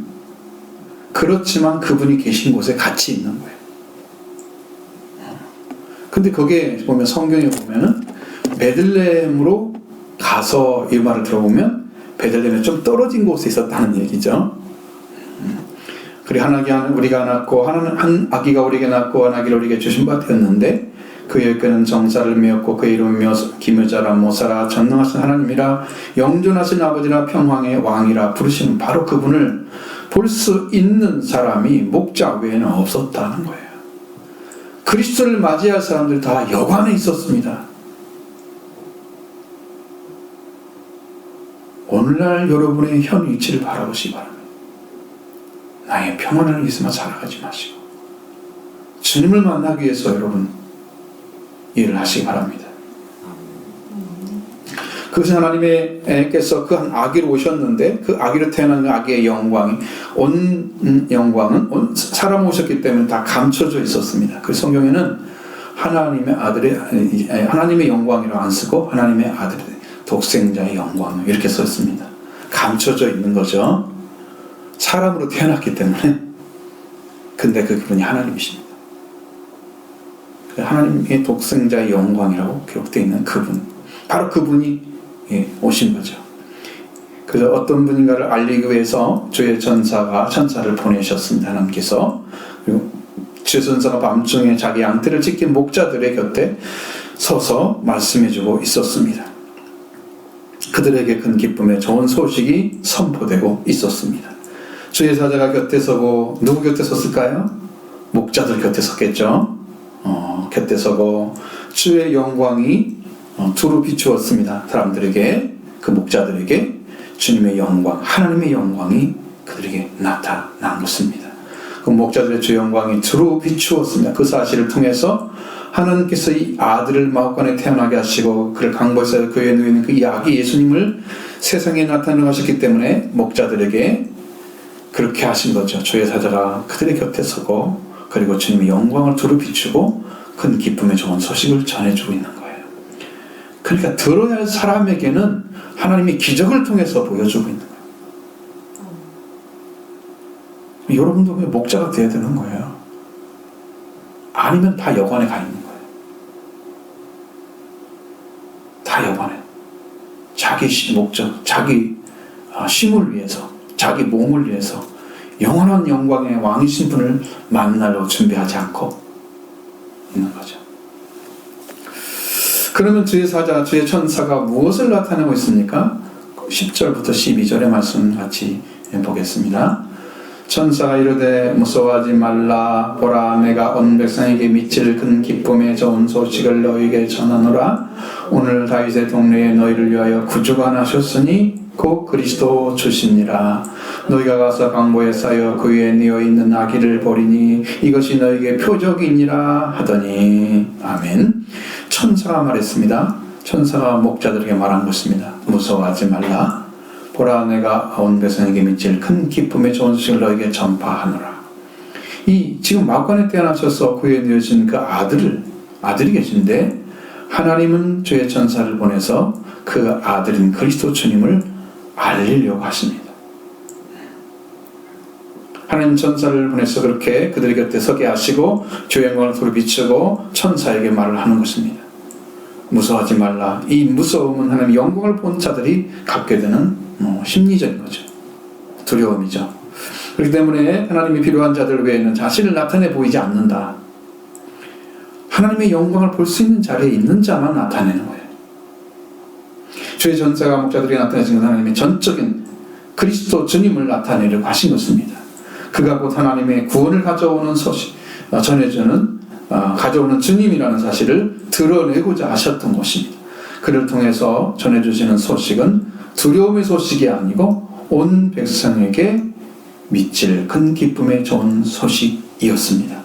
그렇지만 그분이 계신 곳에 같이 있는 거예요. 근데 거기에 보면 성경에 보면은 베들레헴으로 가서 이 말을 들어보면 베들레헴에 좀 떨어진 곳에 있었다는 얘기죠. 그리고 우리가 낳고 한 아기가 우리에게 낳고 한 아기를 우리에게 주신 바 되었는데 그의 께는 정사를 메었고 그의 이름은 기묘자라 모사라 전능하신 하나님이라 영존하신 아버지라 평왕의 왕이라 부르시는 바로 그분을 볼 수 있는 사람이 목자 외에는 없었다는 거예요. 그리스도를 맞이할 사람들 다 여관에 있었습니다. 오늘날 여러분의 현 위치를 바라보시기 바랍니다. 나의 평안을 위해서만 살아가지 마시고 주님을 만나기 위해서 여러분 일을 하시기 바랍니다. 그것은 하나님께서 그 한 아기로 오셨는데 그 아기로 태어난 그 아기의 영광은 사람 오셨기 때문에 다 감춰져 있었습니다. 그 성경에는 하나님의 영광이라고 안 쓰고 하나님의 아들의 독생자의 영광 이렇게 썼습니다. 감춰져 있는 거죠. 사람으로 태어났기 때문에. 근데 그분이 하나님이십니다. 하나님의 독생자의 영광이라고 기록되어 있는 그분, 바로 그분이 오신 거죠. 그래서 어떤 분인가를 알리기 위해서 주의 천사를 보내셨습니다. 하나님께서. 그리고 주의 천사가 밤중에 자기 양떼를 지킨 목자들의 곁에 서서 말씀해주고 있었습니다. 그들에게 큰 기쁨의 좋은 소식이 선포되고 있었습니다. 주의 사자가 곁에 서고, 누구 곁에 섰을까요? 목자들 곁에 섰겠죠. 곁에 서고 주의 영광이 두루 비추었습니다. 사람들에게, 그 목자들에게 주님의 영광, 하나님의 영광이 그들에게 나타난 것입니다. 그 목자들의 주 영광이 두루 비추었습니다. 그 사실을 통해서 하나님께서 이 아들을 마음간에 태어나게 하시고 그를 강보에서 그에 누이는 그 아기 예수님을 세상에 나타내게 하셨기 때문에 목자들에게 그렇게 하신 거죠. 주의 사자가 그들의 곁에 서고 그리고 주님의 영광을 두루 비추고 큰 기쁨의 좋은 소식을 전해주고 있는 거예요. 그러니까 들어야 할 사람에게는 하나님이 기적을 통해서 보여주고 있는 거예요. 여러분도 왜 목자가 되어야 되는 거예요? 아니면 다 여관에 가 있는 거예요. 다 여관에. 자기 목적, 자기 쉼을 위해서, 자기 몸을 위해서 영원한 영광의 왕이신 분을 만나러 준비하지 않고 있는 거죠. 그러면 주의 사자, 주의 천사가 무엇을 나타내고 있습니까? 10절부터 12절의 말씀 같이 보겠습니다. 천사가 이르되 무서워하지 말라. 보라, 내가 온 백성에게 미칠 큰 기쁨의 좋은 소식을 너희에게 전하노라. 오늘 다윗의 동네에 너희를 위하여 구주가 나셨으니 곧 그리스도 주시니라. 너희가 가서 강보에 쌓여 그 위에 뉘어 있는 아기를 보리니 이것이 너희에게 표적이니라 하더니. 아멘. 천사가 말했습니다. 천사가 목자들에게 말한 것입니다. 무서워하지 말라. 보라, 내가 온 백성에게 미칠 큰 기쁨의 좋은 소식을 너희에게 전파하노라. 지금 마구간에 태어나셔서 그 위에 뉘어진 그 아들이 계신데, 하나님은 주의 천사를 보내서 그 아들인 그리스도 주님을 알리려고 하십니다. 하나님 천사를 보내서 그렇게 그들 곁에 서게 하시고 주의 영광을 서로 비추고 천사에게 말을 하는 것입니다. 무서워하지 말라. 이 무서움은 하나님의 영광을 본 자들이 갖게 되는 심리적인 거죠. 두려움이죠. 그렇기 때문에 하나님이 필요한 자들 외에는 자신을 나타내 보이지 않는다. 하나님의 영광을 볼 수 있는 자리에 있는 자만 나타내는 거예요. 주의 전사가 목자들이 나타내신 것은 하나님의 전적인 그리스도 주님을 나타내려고 하신 것입니다. 그가 곧 하나님의 구원을 가져오는 소식, 가져오는 주님이라는 사실을 드러내고자 하셨던 것입니다. 그를 통해서 전해주시는 소식은 두려움의 소식이 아니고 온 백성에게 미칠 큰 기쁨의 좋은 소식이었습니다.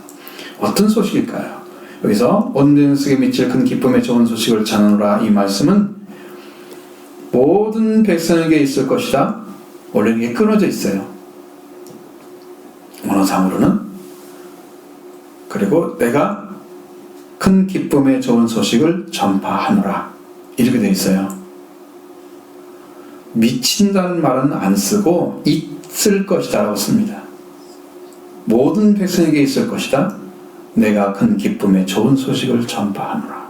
어떤 소식일까요? 여기서 온 백성에게 미칠 큰 기쁨의 좋은 소식을 전하노라, 이 말씀은 모든 백성에게 있을 것이다. 원래 이게 끊어져 있어요. 언어상으로는. 그리고 내가 큰 기쁨의 좋은 소식을 전파하노라, 이렇게 되어 있어요. 미친다는 말은 안 쓰고 있을 것이다 라고 씁니다. 모든 백성에게 있을 것이다. 내가 큰 기쁨의 좋은 소식을 전파하노라.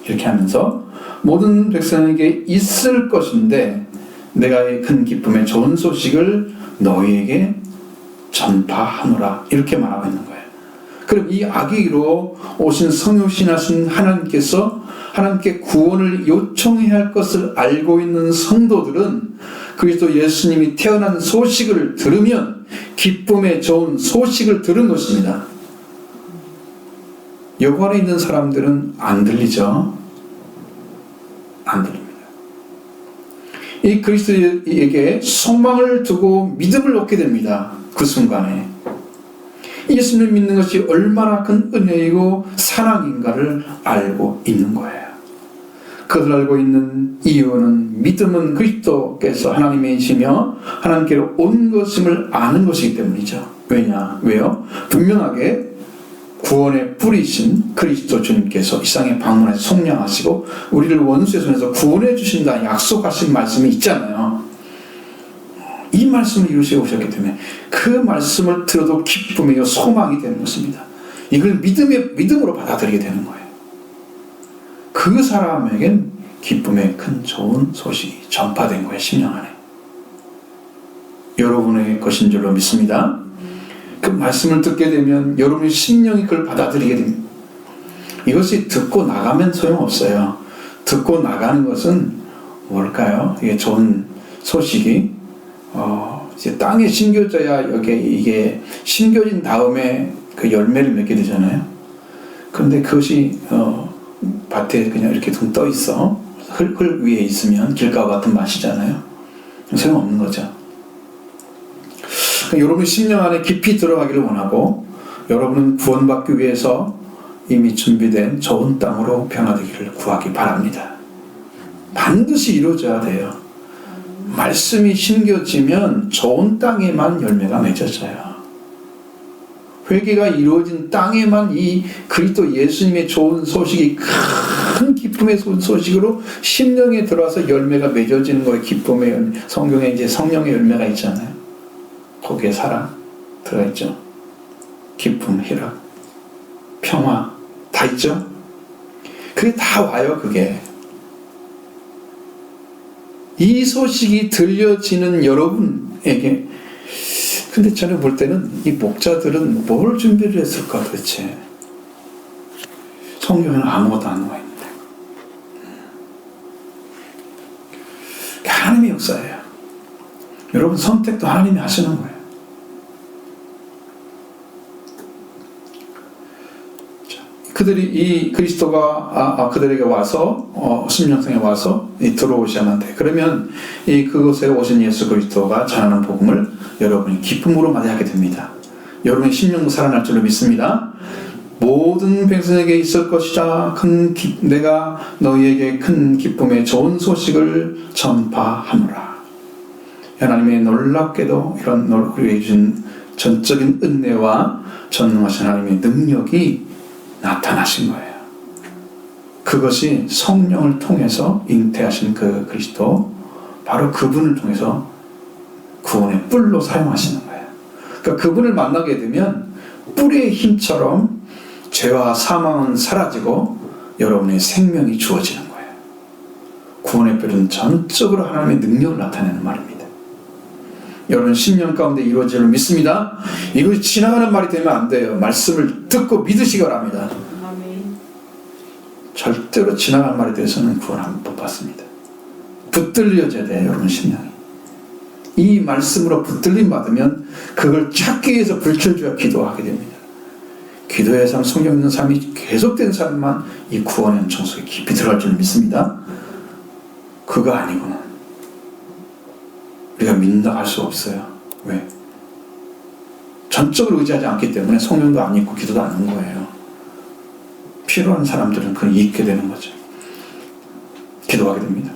이렇게 하면서 모든 백성에게 있을 것인데 내가 이 큰 기쁨의 좋은 소식을 너희에게 전파하노라, 이렇게 말하고 있는 거예요. 그럼 이 아기로 오신 성육신하신 하나님께서 하나님께 구원을 요청해야 할 것을 알고 있는 성도들은 그리스도 예수님이 태어난 소식을 들으면 기쁨의 좋은 소식을 들은 것입니다. 여관에 있는 사람들은 안 들리죠? 안 들립니다. 이 그리스도에게 소망을 두고 믿음을 얻게 됩니다. 그 순간에 예수님을 믿는 것이 얼마나 큰 은혜이고 사랑인가를 알고 있는 거예요. 그것을 알고 있는 이유는 믿음은 그리스도께서 하나님이시며 하나님께로 온 것임을 아는 것이기 때문이죠. 왜요? 분명하게 구원의 뿌리신 그리스도 주님께서 이 세상에 방문해서 속량하시고 우리를 원수의 손에서 구원해 주신다 약속하신 말씀이 있잖아요. 이 말씀을 이루시고 오셨기 때문에 그 말씀을 들어도 기쁨이요 소망이 되는 것입니다. 이걸 믿음으로 받아들이게 되는 거예요. 그 사람에겐 기쁨의 큰 좋은 소식이 전파된 거예요. 10년 안에. 여러분의 것인 줄로 믿습니다. 그 말씀을 듣게 되면 여러분의 심령이 그걸 받아들이게 됩니다. 이것이 듣고 나가면 소용없어요. 듣고 나가는 것은 뭘까요? 이게 좋은 소식이 이제 땅에 심겨져야 이게 심겨진 다음에 그 열매를 맺게 되잖아요. 그런데 그것이 밭에 그냥 이렇게 둥 떠 있어. 흙 위에 있으면 길가와 같은 맛이잖아요. 소용없는 거죠. 그러니까 여러분 심령 안에 깊이 들어가기를 원하고 여러분은 구원받기 위해서 이미 준비된 좋은 땅으로 변화되기를 구하기 바랍니다. 반드시 이루어져야 돼요. 말씀이 심겨지면 좋은 땅에만 열매가 맺어져요. 회개가 이루어진 땅에만 이 그리스도 예수님의 좋은 소식이 큰 기쁨의 소식으로 심령에 들어와서 열매가 맺어지는 거예요. 기쁨의 열매. 성경에 이제 성령의 열매가 있잖아요. 거기에 사랑 들어있죠. 기쁨, 희락, 평화 다 있죠. 그게 다 와요. 그게 이 소식이 들려지는 여러분에게. 근데 저는 볼 때는 이 목자들은 뭘 준비를 했을까 도대체. 성경에는 아무것도 안 나와 있는데 하나님의 역사예요. 여러분 선택도 하나님이 하시는 거예요. 자, 그들이 이 그리스도가 그들에게 와서 심령성에 와서 들어오셔야만 돼. 그러면 이 그곳에 오신 예수 그리스도가 전하는 복음을 여러분이 기쁨으로 맞이하게 됩니다. 여러분의 심령도 살아날 줄로 믿습니다. 모든 백성에게 있을 것이다. 내가 너희에게 큰 기쁨의 좋은 소식을 전파하노라. 하나님의 놀랍게도 이런 우리에게 주신 전적인 은혜와 전능하신 하나님의 능력이 나타나신 거예요. 그것이 성령을 통해서 잉태하신 그 그리스도, 바로 그분을 통해서 구원의 뿔로 사용하시는 거예요. 그러니까 그분을 만나게 되면 뿔의 힘처럼 죄와 사망은 사라지고 여러분의 생명이 주어지는 거예요. 구원의 뿔은 전적으로 하나님의 능력을 나타내는 말입니다. 여러분 심령 가운데 이루어질 줄 믿습니다. 이것이 지나가는 말이 되면 안 돼요. 말씀을 듣고 믿으시기 바랍니다. 절대로 지나가는 말에 대해서는 구원 못 받습니다. 붙들려져야 돼요. 여러분 심령이. 이 말씀으로 붙들림 받으면 그걸 찾기 위해서 불철주야 기도하게 됩니다. 기도의 삶, 성령 있는 삶이 계속된 사람만 이 구원의 은총 속에 깊이 들어갈 줄 믿습니다. 그거 아니고는 우리가 믿는다 할 수 없어요. 왜? 전적으로 의지하지 않기 때문에 성령도 안 있고 기도도 안 하는 거예요. 필요한 사람들은 그걸 잊게 되는 거죠. 기도하게 됩니다.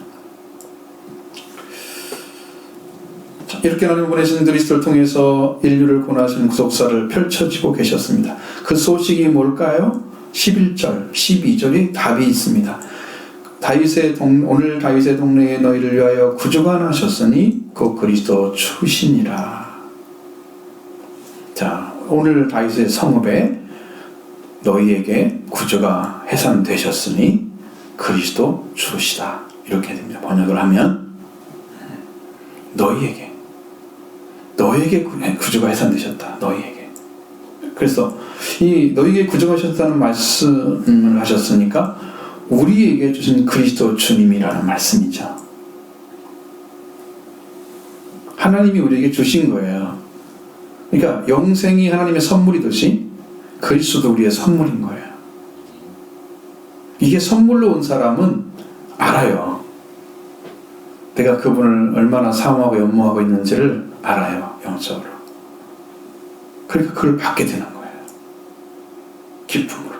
자, 이렇게 하나님 보내신 그리스도를 통해서 인류를 구원하시는 구속사를 펼쳐지고 계셨습니다. 그 소식이 뭘까요? 11절, 12절이 답이 있습니다. 오늘 다윗의 동네에 너희를 위하여 구주가 나셨으니 그 그리스도 주시니라. 자, 오늘 다윗의 성읍에 너희에게 구주가 해산되셨으니 그리스도 주시다. 이렇게 됩니다. 번역을 하면 너희에게 구주가 해산되셨다. 너희에게. 그래서 이 너희에게 구주가 하셨다는 말씀을 하셨으니까 우리에게 주신 그리스도 주님이라는 말씀이죠. 하나님이 우리에게 주신 거예요. 그러니까 영생이 하나님의 선물이듯이 그리스도도 우리의 선물인 거예요. 이게 선물로 온 사람은 알아요. 내가 그분을 얼마나 사모하고 연모하고 있는지를 알아요. 영적으로. 그러니까 그걸 받게 되는 거예요. 기쁨으로.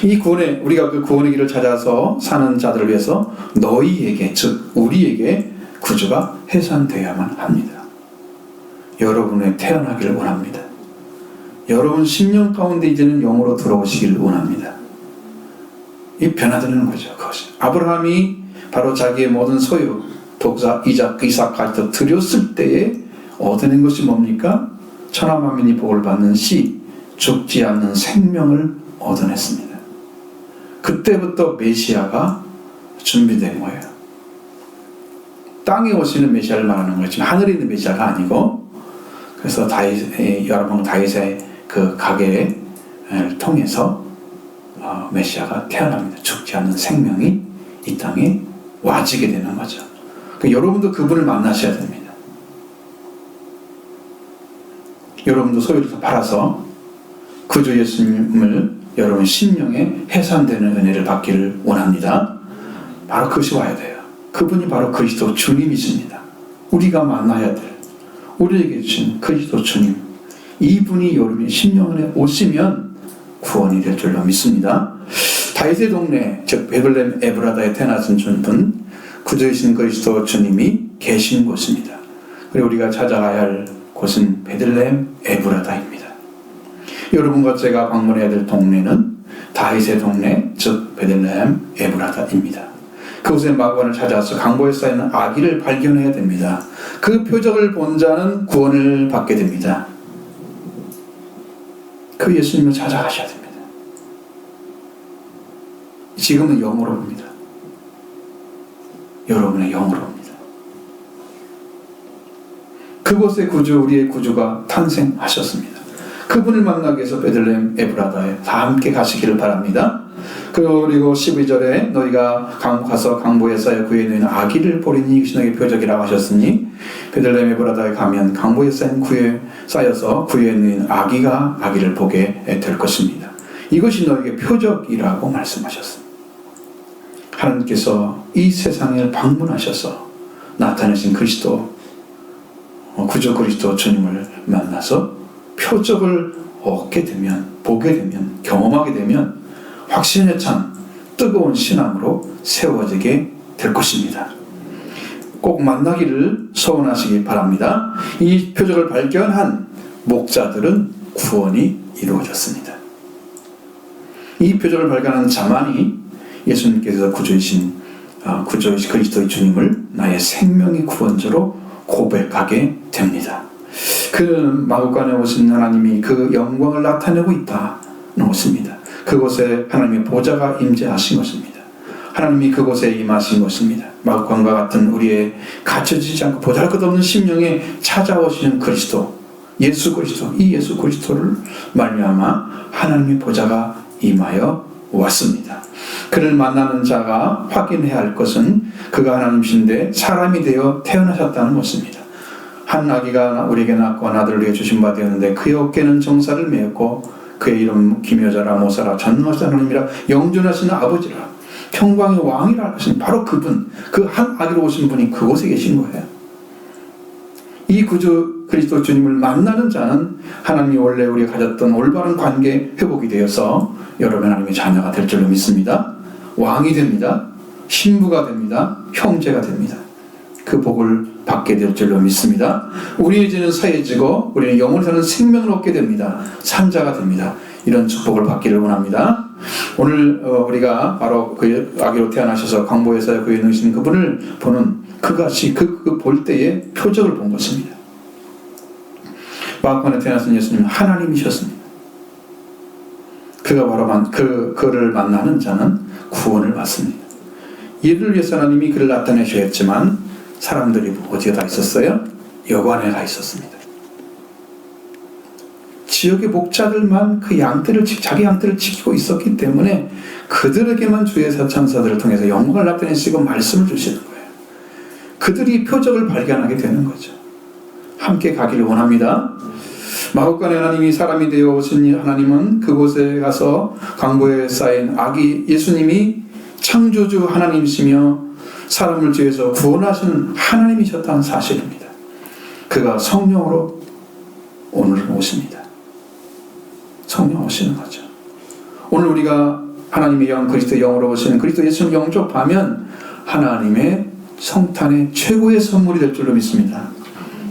이 구원의, 우리가 그 구원의 길을 찾아서 사는 자들을 위해서 너희에게, 즉 우리에게 구주가 해산되어야만 합니다. 여러분의 태어나기를 원합니다. 여러분 심령 가운데 이제는 영으로 들어오시기를 원합니다. 이 변화되는 거죠. 그것이. 아브라함이 바로 자기의 모든 소유, 독자, 이삭까지도 드렸을 때에 얻어낸 것이 뭡니까? 천하만민이 복을 받는 시, 죽지 않는 생명을 얻어냈습니다. 그때부터 메시아가 준비된 거예요. 땅에 오시는 메시아를 말하는 거지만 하늘에 있는 메시아가 아니고, 그래서 여러분 다윗의 그 가계를 통해서 메시아가 태어납니다. 죽지 않는 생명이 이 땅에 와지게 되는 거죠. 그러니까 여러분도 그분을 만나셔야 됩니다. 여러분도 소유를 팔아서 구주 예수님을 여러분 심령에 해산되는 은혜를 받기를 원합니다. 바로 그것이 와야 돼요. 그분이 바로 그리스도 주님이십니다. 우리가 만나야 될, 우리에게 주신 그리스도 주님, 이분이 여러분의 심령에 오시면 구원이 될 줄로 믿습니다. 다윗의 동네, 즉 베들레헴 에브라다에 태어나신 분, 구주이신 그리스도 주님이 계신 곳입니다. 그리고 우리가 찾아가야 할 곳은 베들레헴 에브라다입니다. 여러분과 제가 방문해야 될 동네는 다윗의 동네, 즉 베들레헴 에브라다입니다. 그곳의 마구간을 찾아서 강보에 쌓이는 아기를 발견해야 됩니다. 그 표적을 본 자는 구원을 받게 됩니다. 그 예수님을 찾아가셔야 됩니다. 지금은 영으로 옵니다. 여러분의 영으로 옵니다. 그곳에 우리의 구주가 탄생하셨습니다. 그분을 만나기 위해서 베들레헴 에브라다에 다 함께 가시기를 바랍니다. 그리고 12절에 너희가 가서 강보에 쌓여 그에 놓인 아기를 보리니 이것이 너희의 표적이라고 하셨으니 베들레헴 에브라다에 가면 강보에 쌓여서 구유에 있는 아기를 보게 될 것입니다. 이것이 너에게 표적이라고 말씀하셨습니다. 하나님께서 이 세상을 방문하셔서 나타내신 그리스도, 구주 그리스도 주님을 만나서 표적을 얻게 되면, 보게 되면, 경험하게 되면 확신에 찬 뜨거운 신앙으로 세워지게 될 것입니다. 꼭 만나기를 소원하시기 바랍니다. 이 표적을 발견한 목자들은 구원이 이루어졌습니다. 이 표적을 발견한 자만이 예수님께서 구주이신 그리스도의 주님을 나의 생명의 구원자로 고백하게 됩니다. 그 마구간에 오신 하나님이 그 영광을 나타내고 있다는 것입니다. 그곳에 하나님의 보좌가 임재하신 것입니다. 하나님이 그곳에 임하신 것입니다. 마구간과 같은 우리의 갇혀지지 않고 보잘것없는 심령에 찾아오시는 그리스도, 예수 그리스도, 이 예수 그리스도를 말미암아 하나님의 보좌가 임하여 왔습니다. 그를 만나는 자가 확인해야 할 것은 그가 하나님이신데 사람이 되어 태어나셨다는 것입니다. 한 아기가 우리에게 낳고 한 아들을 위해 주신 바 되었는데 그의 어깨는 정사를 메었고 그의 이름 기묘자라 모사라 전능하신 하나님이라 영존하시는 아버지라 평강의 왕이라 하신 바로 그분, 그 한 아기로 오신 분이 그곳에 계신 거예요. 이 구주 그리스도 주님을 만나는 자는 하나님이 원래 우리가 가졌던 올바른 관계 회복이 되어서 여러분 하나님의 자녀가 될 줄로 믿습니다. 왕이 됩니다. 신부가 됩니다. 형제가 됩니다. 그 복을 받게 될 줄로 믿습니다. 우리의 죄는 사해지고 우리는 영원히 사는 생명을 얻게 됩니다. 산자가 됩니다. 이런 축복을 받기를 원합니다. 오늘 우리가 바로 그 아기로 태어나셔서 광보에서 그에 누이신 그분을 보는 그같이 볼 때의 표적을 본 것입니다. 마구간에 태어나신 예수님은 하나님이셨습니다. 그가 바로 그를 만나는 자는 구원을 받습니다. 이를 위해서 하나님이 그를 나타내셔야했지만 사람들이 어디에 다 있었어요? 여관에 가 있었습니다. 지역의 목자들만 자기 양떼를 지키고 있었기 때문에 그들에게만 주의 천사들을 통해서 영광을 나타내시고 말씀을 주시는 거예요. 그들이 표적을 발견하게 되는 거죠. 함께 가기를 원합니다. 마구간에 하나님이 사람이 되어 오신 하나님은 그곳에 가서 강보에 쌓인 아기 예수님이 창조주 하나님이시며 사람을 죄에서 구원하시는 하나님이셨다는 사실입니다. 그가 성령으로 오늘 오십니다. 성령 오시는 거죠. 오늘 우리가 하나님의 영 그리스도의 영으로 오시는 그리스도 예수를 영접하면 하나님의 성탄의 최고의 선물이 될 줄로 믿습니다.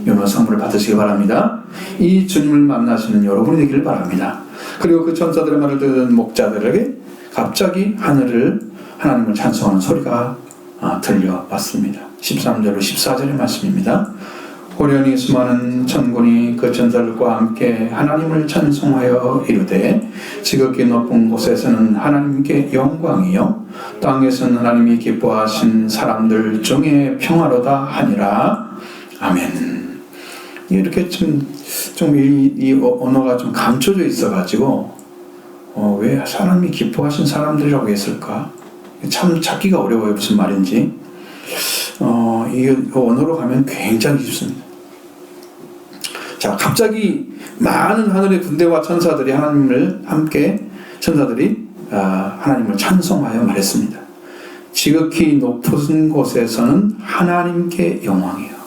여러분 선물을 받으시기 바랍니다. 이 주님을 만나시는 여러분이 되기를 바랍니다. 그리고 그 천사들의 말을 듣는 목자들에게 갑자기 하나님을 찬송하는 소리가 들려왔습니다. 13절로 14절의 말씀입니다. 호련히 수많은 천군이 그 천사들과 함께 하나님을 찬송하여 이르되 지극히 높은 곳에서는 하나님께 영광이요 땅에서는 하나님이 기뻐하신 사람들 중에 평화로다 하니라. 아멘. 이렇게 이 언어가 좀 감춰져 있어가지고 왜 사람이 기뻐하신 사람들이라고 했을까? 참 찾기가 어려워요. 무슨 말인지. 이 언어로 가면 굉장히 좋습니다. 자, 갑자기 많은 하늘의 군대와 천사들이 하나님을 찬송하여 말했습니다. 지극히 높은 곳에서는 하나님께 영광이요.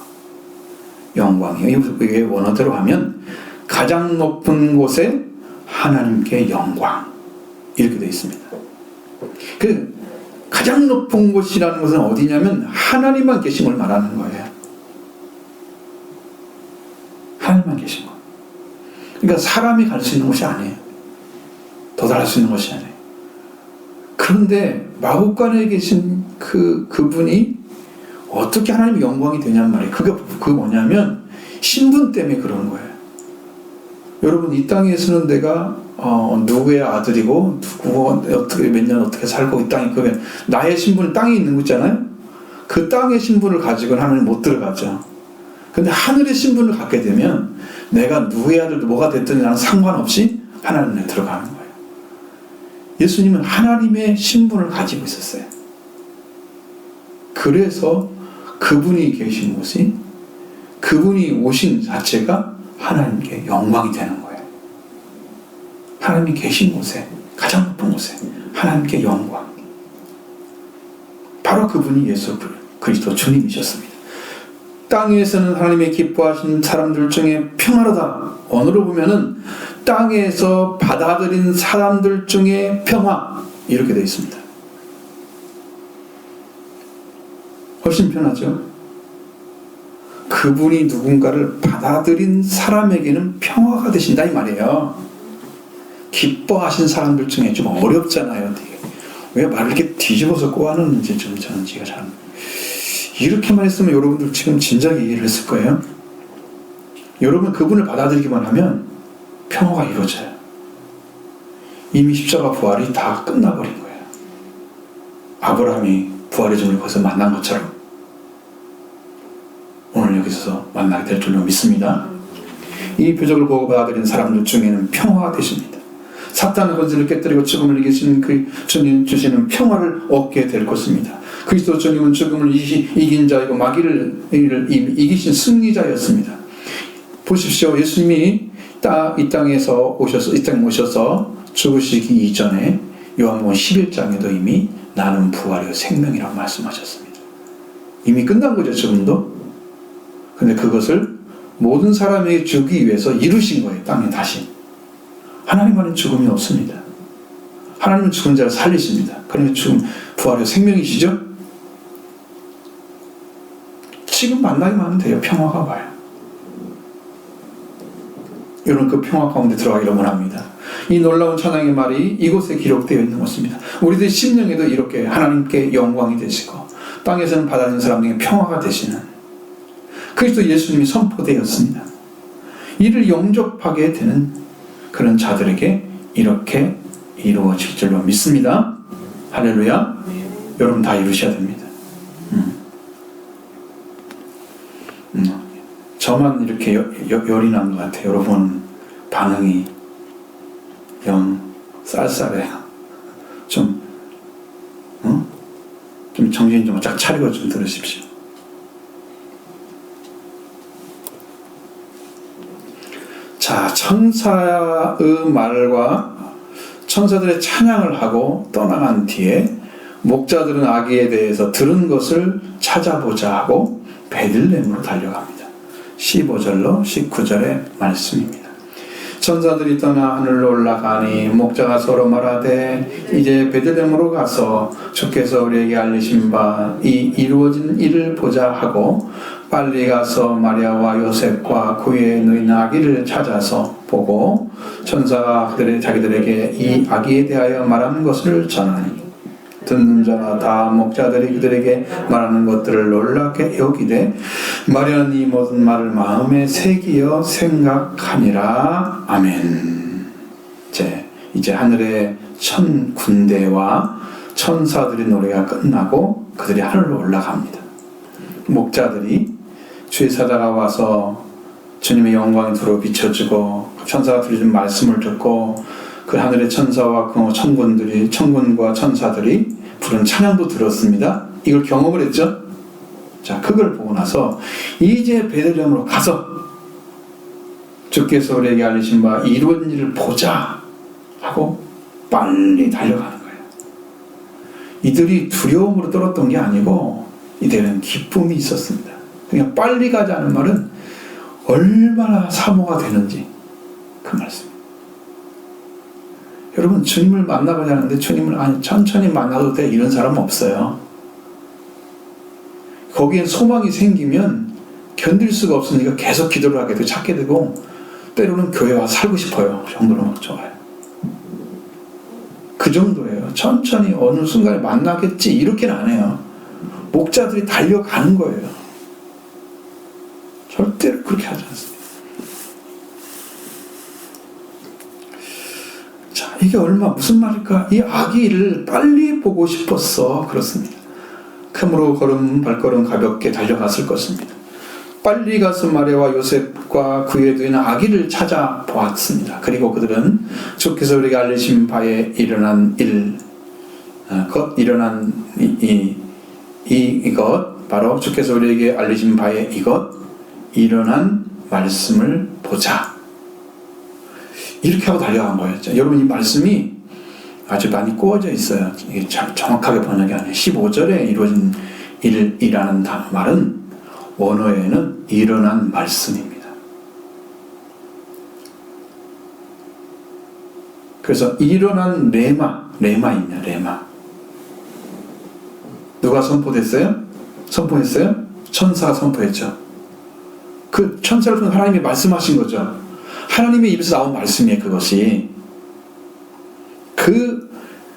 이게 원어대로 하면 가장 높은 곳에 하나님께 영광 이렇게 되어 있습니다. 그 가장 높은 곳이라는 것은 어디냐면 하나님만 계신 걸 말하는 거예요. 하나님만 계신 것. 그러니까 사람이 갈 수 있는 곳이 아니에요. 도달할 수 있는 곳이 아니에요. 그런데 마구간에 계신 그분이 어떻게 하나님의 영광이 되냔 말이에요. 그게 뭐냐면 신분 때문에 그런 거예요. 여러분 이 땅에서는 내가 누구의 아들이고 어떻게 몇 년 어떻게 살고 이 땅에 그게 나의 신분은 땅에 있는 거 있잖아요. 그 땅의 신분을 가지고는 하나님 못 들어가죠. 근데 하늘의 신분을 갖게 되면 내가 누구의 아들도 뭐가 됐든 나는 상관없이 하나님에 들어가는 거예요. 예수님은 하나님의 신분을 가지고 있었어요. 그래서 그분이 계신 곳이 그분이 오신 자체가 하나님께 영광이 되는 거예요. 하나님이 계신 곳에, 가장 높은 곳에 하나님께 영광. 바로 그분이 예수 그리스도 주님이셨습니다. 땅 위에서는 하나님의 기뻐하신 사람들 중에 평화로다. 언어로 보면은 땅에서 받아들인 사람들 중에 평화, 이렇게 되어 있습니다. 훨씬 편하죠. 그분이 누군가를 받아들인 사람에게는 평화가 되신다 이 말이에요. 기뻐하신 사람들 중에 좀 어렵잖아요. 되게. 왜 말을 이렇게 뒤집어서 꼬아놓는지 좀 저는 제가 잘 이렇게만 했으면 여러분들 지금 진작에 이해를 했을 거예요. 여러분 그분을 받아들이기만 하면 평화가 이루어져요. 이미 십자가 부활이 다 끝나버린 거예요. 아브라함이 부활의 주님을 거기서 만난 것처럼 오늘 여기서 만나게 될 줄로 믿습니다. 이 표적을 보고 받아들인 사람들 중에는 평화가 되십니다. 사탄의 권세를 깨뜨리고 죽음을 이기신 그 주님 주시는 평화를 얻게 될 것입니다. 그리스도 주님은 죽음을 이긴 자이고 마귀를 이기신 승리자였습니다. 보십시오. 예수님이 이 땅에 오셔서 죽으시기 이전에 요한복음 11장에도 이미 나는 부활이요 생명이라고 말씀하셨습니다. 이미 끝난 거죠, 죽음도. 근데 그것을 모든 사람에게 주기 위해서 이루신 거예요, 땅에 다시. 하나님만은 죽음이 없습니다. 하나님은 죽은 자를 살리십니다. 그러니까 죽음, 부활이요 생명이시죠? 지금 만나기만 하면 돼요. 평화가 와요. 여러분 그 평화 가운데 들어가기를 원합니다. 이 놀라운 찬양의 말이 이곳에 기록되어 있는 것입니다. 우리들 심령에도 이렇게 하나님께 영광이 되시고 땅에서는 받아들인 사람에게 평화가 되시는 그리스도 예수님이 선포되었습니다. 이를 영접하게 되는 그런 자들에게 이렇게 이루어질 줄로 믿습니다. 할렐루야. 여러분 다 이루셔야 됩니다. 저만 이렇게 열이 난 것 같아요. 여러분 반응이 영 쌀쌀해요. 좀 정신 좀 쫙 차리고 좀 들으십시오. 자, 천사의 말과 천사들의 찬양을 하고 떠나간 뒤에 목자들은 아기에 대해서 들은 것을 찾아보자 하고 베들레헴으로 달려갑니다. 15절로 19절의 말씀입니다. 천사들이 떠나 하늘로 올라가니 목자가 서로 말하되 이제 베들레헴으로 가서 주께서 우리에게 알리신 바 이 이루어진 일을 보자 하고 빨리 가서 마리아와 요셉과 그 위에 누인 아기를 찾아서 보고 천사가 자기들에게 이 아기에 대하여 말하는 것을 전하니 듣는 자나 다 목자들이 그들에게 말하는 것들을 놀랍게 여기되 마리아는 이 모든 말을 마음에 새기어 생각하니라. 아멘. 이제 하늘의 천 군대와 천사들의 노래가 끝나고 그들이 하늘로 올라갑니다. 목자들이 주의 사자가 와서 주님의 영광이 두루 비춰지고 천사가 들려준 말씀을 듣고 그 하늘의 천사와 그 천군과 천사들이 부른 찬양도 들었습니다. 이걸 경험을 했죠. 자, 그걸 보고 나서 이제 베들레헴으로 가서 주께서 우리에게 알리신 바 이루어진 일을 보자 하고 빨리 달려가는 거예요. 이들이 두려움으로 떨었던 게 아니고 이들은 기쁨이 있었습니다. 그냥 빨리 가자는 말은 얼마나 사모가 되는지 그 말씀. 여러분 주님을 만나고자 하는데 주님을 천천히 만나도 돼 이런 사람은 없어요. 거기엔 소망이 생기면 견딜 수가 없으니까 계속 기도를 하게 되고 찾게 되고 때로는 교회 와서 살고 싶어요. 그 정도로 막 좋아요. 그 정도예요. 천천히 어느 순간에 만나겠지 이렇게는 안 해요. 목자들이 달려가는 거예요. 절대로 그렇게 하지 않습니다. 자, 이게 무슨 말일까? 이 아기를 빨리 보고 싶었어. 그렇습니다. 그러므로 발걸음 가볍게 달려갔을 것입니다. 빨리 가서 마리아와 요셉과 그 위에 두인 아기를 찾아보았습니다. 그리고 그들은 주께서 우리에게 알리신 바에 일어난 이것 바로 주께서 우리에게 알리신 바에 일어난 말씀을 보자. 이렇게 하고 달려간 거예요. 여러분, 이 말씀이 아주 많이 꼬아져 있어요. 이게 참 정확하게 번역이 아니에요. 15절에 이루어진 일이라는 말은 원어에는 일어난 말씀입니다. 그래서 일어난 레마입니다. 레마. 누가 선포했어요? 천사가 선포했죠. 그 천사를 통해 하나님이 말씀하신 거죠. 하나님의 입에서 나온 말씀이에요. 그것이.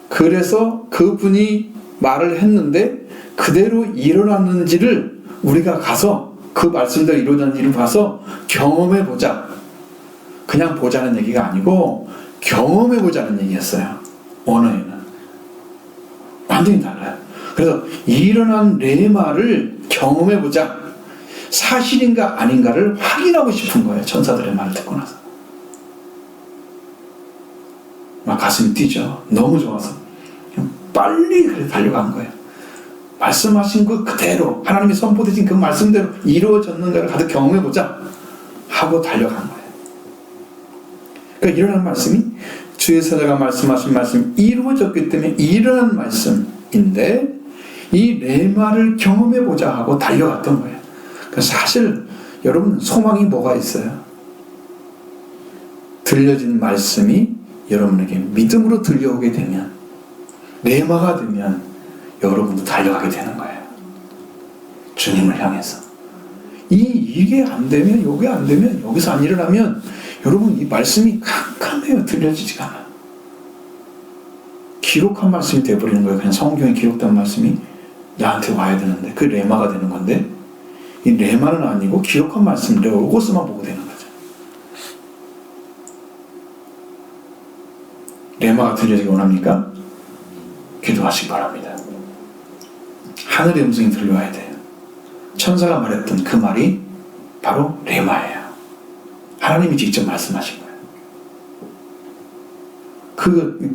그래서 그분이 말을 했는데 그대로 일어났는지를 우리가 가서 그 말씀대로 이루어진 일을 봐서 경험해 보자. 그냥 보자는 얘기가 아니고 경험해 보자는 얘기였어요. 언어에는 완전히 달라요. 그래서 일어난 레마를 경험해 보자. 사실인가 아닌가를 확인하고 싶은 거예요. 천사들의 말을 듣고 나서 막 가슴이 뛰죠. 너무 좋아서 빨리 달려간 거예요. 말씀하신 것 그대로, 하나님이 선포되신 그 말씀대로 이루어졌는가를 가득 경험해보자 하고 달려간 거예요. 그러니까 일어난 말씀이 주의 사자가 말씀하신 말씀이 이루어졌기 때문에 일어난 말씀인데 이 레마를 경험해보자 하고 달려갔던 거예요. 그러니까 사실 여러분, 소망이 뭐가 있어요? 들려진 말씀이 여러분에게 믿음으로 들려오게 되면, 레마가 되면 여러분도 달려가게 되는 거예요. 주님을 향해서. 이게 안 되면, 요게 안 되면, 여기서 안 일어나면 여러분, 이 말씀이 캄캄해요. 들려지지가 않아요. 기록한 말씀이 돼버리는 거예요. 그냥 성경에 기록된 말씀이 나한테 와야 되는데, 그 레마가 되는 건데, 이 레마는 아니고 기록한 말씀, 로고스만 보고 되는 거죠. 레마가 들려지기 원합니까? 기도하시기 바랍니다. 하늘의 음성이 들려와야 돼요. 천사가 말했던 그 말이 바로 레마예요. 하나님이 직접 말씀하신 거예요.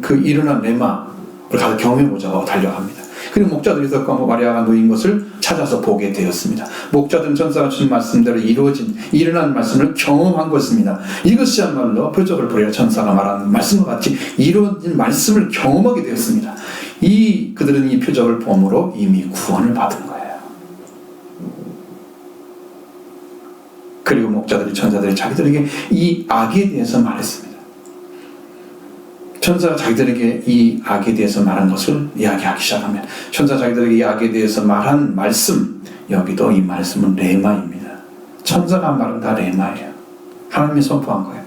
그 일어난 레마를 가서 경험해보자고 달려갑니다. 그리고 목자들이 섞고 마리아가 놓인 것을 찾아서 보게 되었습니다. 목자들은 천사가 주신 말씀대로 일어난 말씀을 경험한 것입니다. 이것이야말로 표적을 부리라 천사가 말하는 말씀과 같이 이루어진 말씀을 경험하게 되었습니다. 그들은 이 표적을 봄으로 이미 구원을 받은 거예요. 그리고 목자들이 천사들이 자기들에게 이 악에 대해서 말했습니다. 천사가 자기들에게 이 악에 대해서 말한 것을 이야기하기 시작하면, 천사 자기들에게 이 악에 대해서 말한 말씀, 여기도 이 말씀은 레마입니다. 천사가 말은 다 레마예요. 하나님이 선포한 거예요.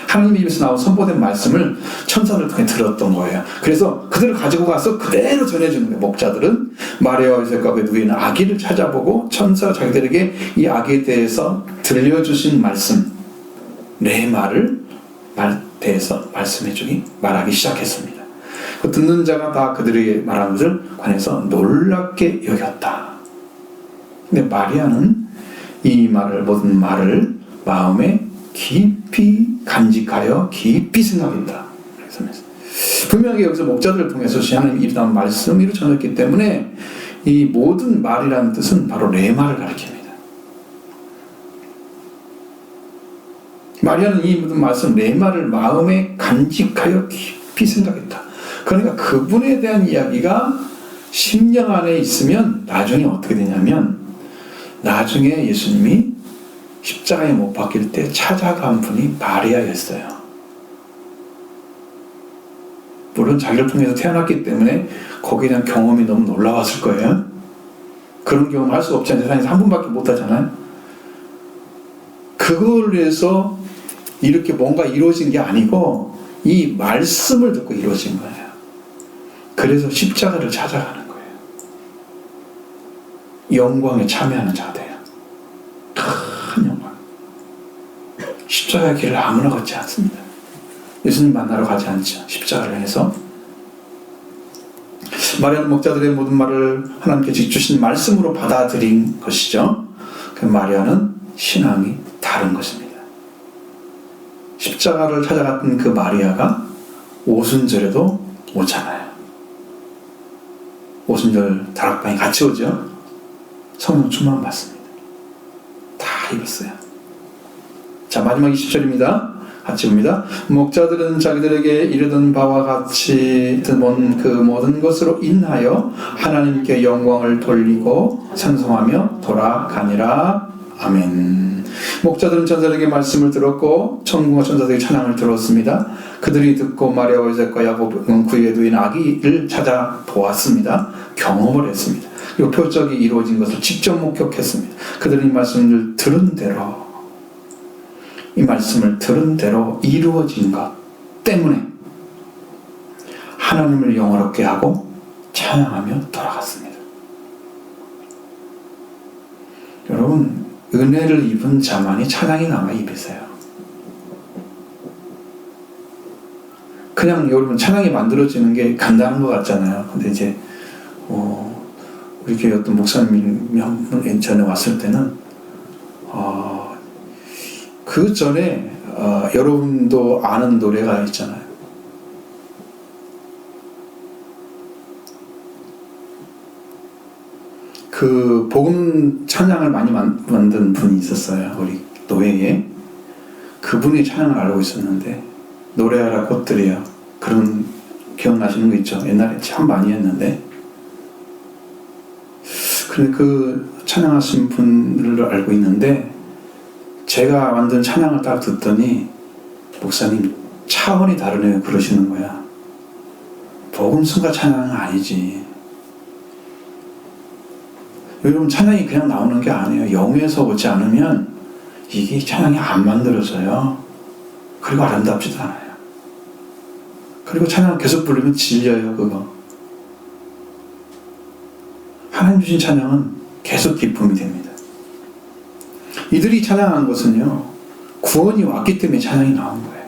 하나님의 입에서 나온 선포된 말씀을 천사를 통해 들었던 거예요. 그래서 그들을 가지고 가서 그대로 전해주는 거예요. 목자들은 마리아와 요셉과 그 누이는 아기를 찾아보고 천사가 자기들에게 이 아기에 대해서 들려주신 말씀, 레마를 대해서 말하기 시작했습니다. 그 듣는 자가 다 그들에게 말한 것을 관해서 놀랍게 여겼다. 근데 마리아는 이 모든 말을 마음에 깊이 간직하여 깊이 생각했다. 분명히 여기서 목자들을 통해서 하나님이 이루어진 말씀으로 전했기 때문에 이 모든 말이라는 뜻은 바로 레마를 가리킵니다. 마리아는 이 모든 말씀 레마를 마음에 간직하여 깊이 생각했다. 그러니까 그분에 대한 이야기가 심령 안에 있으면 나중에 어떻게 되냐면, 나중에 예수님이 십자가에 못 박힐 때 찾아간 분이 마리아였어요. 물론 자기를 통해서 태어났기 때문에 거기에 대한 경험이 너무 놀라웠을 거예요. 그런 경험을 할 수 없지 않아요. 세상에서 한 분밖에 못 하잖아요. 그걸 위해서 이렇게 뭔가 이루어진 게 아니고 이 말씀을 듣고 이루어진 거예요. 그래서 십자가를 찾아가는 거예요. 영광에 참여하는 자들이에요. 큰 영광. 십자가의 길을 아무나 걷지 않습니다. 예수님 만나러 가지 않죠. 십자가를 해서. 마리아는 목자들의 모든 말을 하나님께 주신 말씀으로 받아들인 것이죠. 그 마리아는 신앙이 다른 것입니다. 십자가를 찾아갔던 그 마리아가 오순절에도 오잖아요. 오순절 다락방에 같이 오죠. 성령 충만 받습니다. 다 입었어요. 자, 마지막 20절입니다. 같이 봅니다. 목자들은 자기들에게 이르던 바와 같이 본 그 모든 것으로 인하여 하나님께 영광을 돌리고 찬송하며 돌아가니라. 아멘. 목자들은 천사들에게 말씀을 들었고 천군과 천사들에게 찬양을 들었습니다. 그들이 듣고 마리아와 요셉과 야곱은 그의 누인 아기를 찾아 보았습니다. 경험을 했습니다. 이 표적이 이루어진 것을 직접 목격했습니다. 그들은 이 말씀을 들은 대로, 이 말씀을 들은 대로 이루어진 것 때문에 하나님을 영화롭게 하고 찬양하며 돌아갔습니다. 여러분, 은혜를 입은 자만이 찬양이 나와 입으세요. 그냥 여러분 찬양이 만들어지는 게 간단한 것 같잖아요. 근데 이제 우리 교회 어떤 목사님이 한 분 전에 왔을 때는 그 전에 여러분도 아는 노래가 있잖아요. 그 복음 찬양을 많이 만든 분이 있었어요. 우리 노예에. 그분이 찬양을 알고 있었는데 노래하라 꽃들이요. 그런 기억나시는 거 있죠? 옛날에 참 많이 했는데. 근데 그 찬양하신 분을 알고 있는데 제가 만든 찬양을 딱 듣더니 목사님 차원이 다르네요. 그러시는 거야. 복음성가 찬양은 아니지. 여러분, 찬양이 그냥 나오는 게 아니에요. 영에서 오지 않으면 이게 찬양이 안 만들어져요. 그리고 아름답지도 않아요. 그리고 찬양 계속 부르면 질려요. 그거. 하나님 주신 찬양은 계속 기쁨이 됩니다. 이들이 찬양한 것은요, 구원이 왔기 때문에 찬양이 나온 거예요.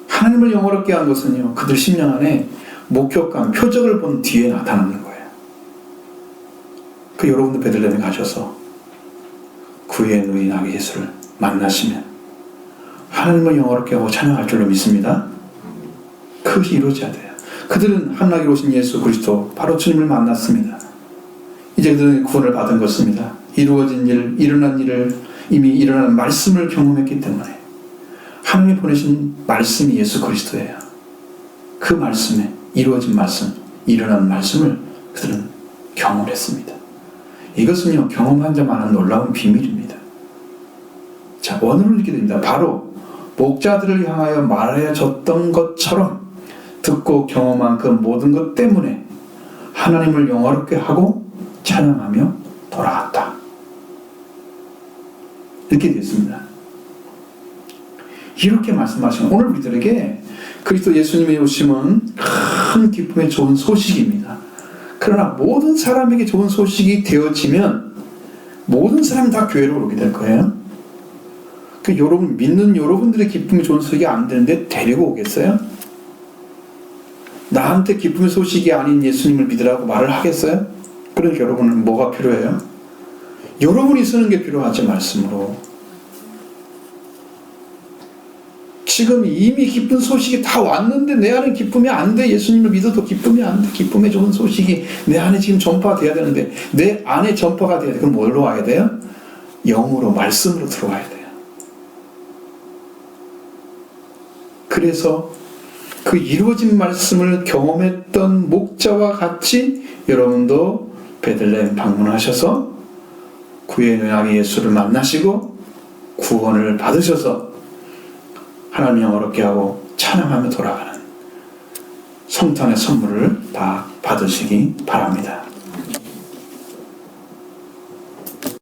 하나님을 영화롭게 한 것은요, 그들 심령 안에 목격감, 표적을 본 뒤에 나타나는 거예요. 그 여러분도 베들레헴에 가셔서 그의 누인 아기 예수를 만나시면 하나님을 영화롭게 하고 찬양할 줄로 믿습니다. 그것이 이루어져야 돼요. 그들은 하나님으로 오신 예수 그리스도 바로 주님을 만났습니다. 이제 그들은 구원을 받은 것입니다. 이루어진 일, 일어난 일을 이미 일어난 말씀을 경험했기 때문에 하나님이 보내신 말씀이 예수 그리스도예요. 그 말씀에 이루어진 말씀, 일어난 말씀을 그들은 경험을 했습니다. 이것은요, 경험한 자만한 놀라운 비밀입니다. 자, 원어를 읽게 됩니다. 바로 목자들을 향하여 말해줬던 것처럼 듣고 경험한 그 모든 것 때문에 하나님을 영화롭게 하고 찬양하며 돌아갔다. 이렇게 되었습니다. 이렇게 말씀하시면 오늘 우리들에게 그리스도 예수님의 오심은 큰 기쁨의 좋은 소식입니다. 그러나 모든 사람에게 좋은 소식이 되어지면 모든 사람이 다 교회로 오게 될 거예요. 그 여러분 믿는 여러분들의 기쁨이 좋은 소식이 안 되는데 데리고 오겠어요? 나한테 기쁨의 소식이 아닌 예수님을 믿으라고 말을 하겠어요? 그러니까 여러분은 뭐가 필요해요? 여러분이 쓰는 게 필요하지, 말씀으로. 지금 이미 기쁜 소식이 다 왔는데 내 안에 기쁨이 안 돼. 예수님을 믿어도 기쁨이 안 돼. 기쁨의 좋은 소식이 내 안에 지금 전파돼야 되는데 내 안에 전파가 돼야 돼. 그럼 뭘로 와야 돼요? 영으로, 말씀으로 들어와야 돼요. 그래서 그 이루어진 말씀을 경험했던 목자와 같이 여러분도 베들레헴 방문하셔서 구의 누이 예수를 만나시고 구원을 받으셔서 하나님 영화롭게 하고 찬양하며 돌아가는 성탄의 선물을 다 받으시기 바랍니다.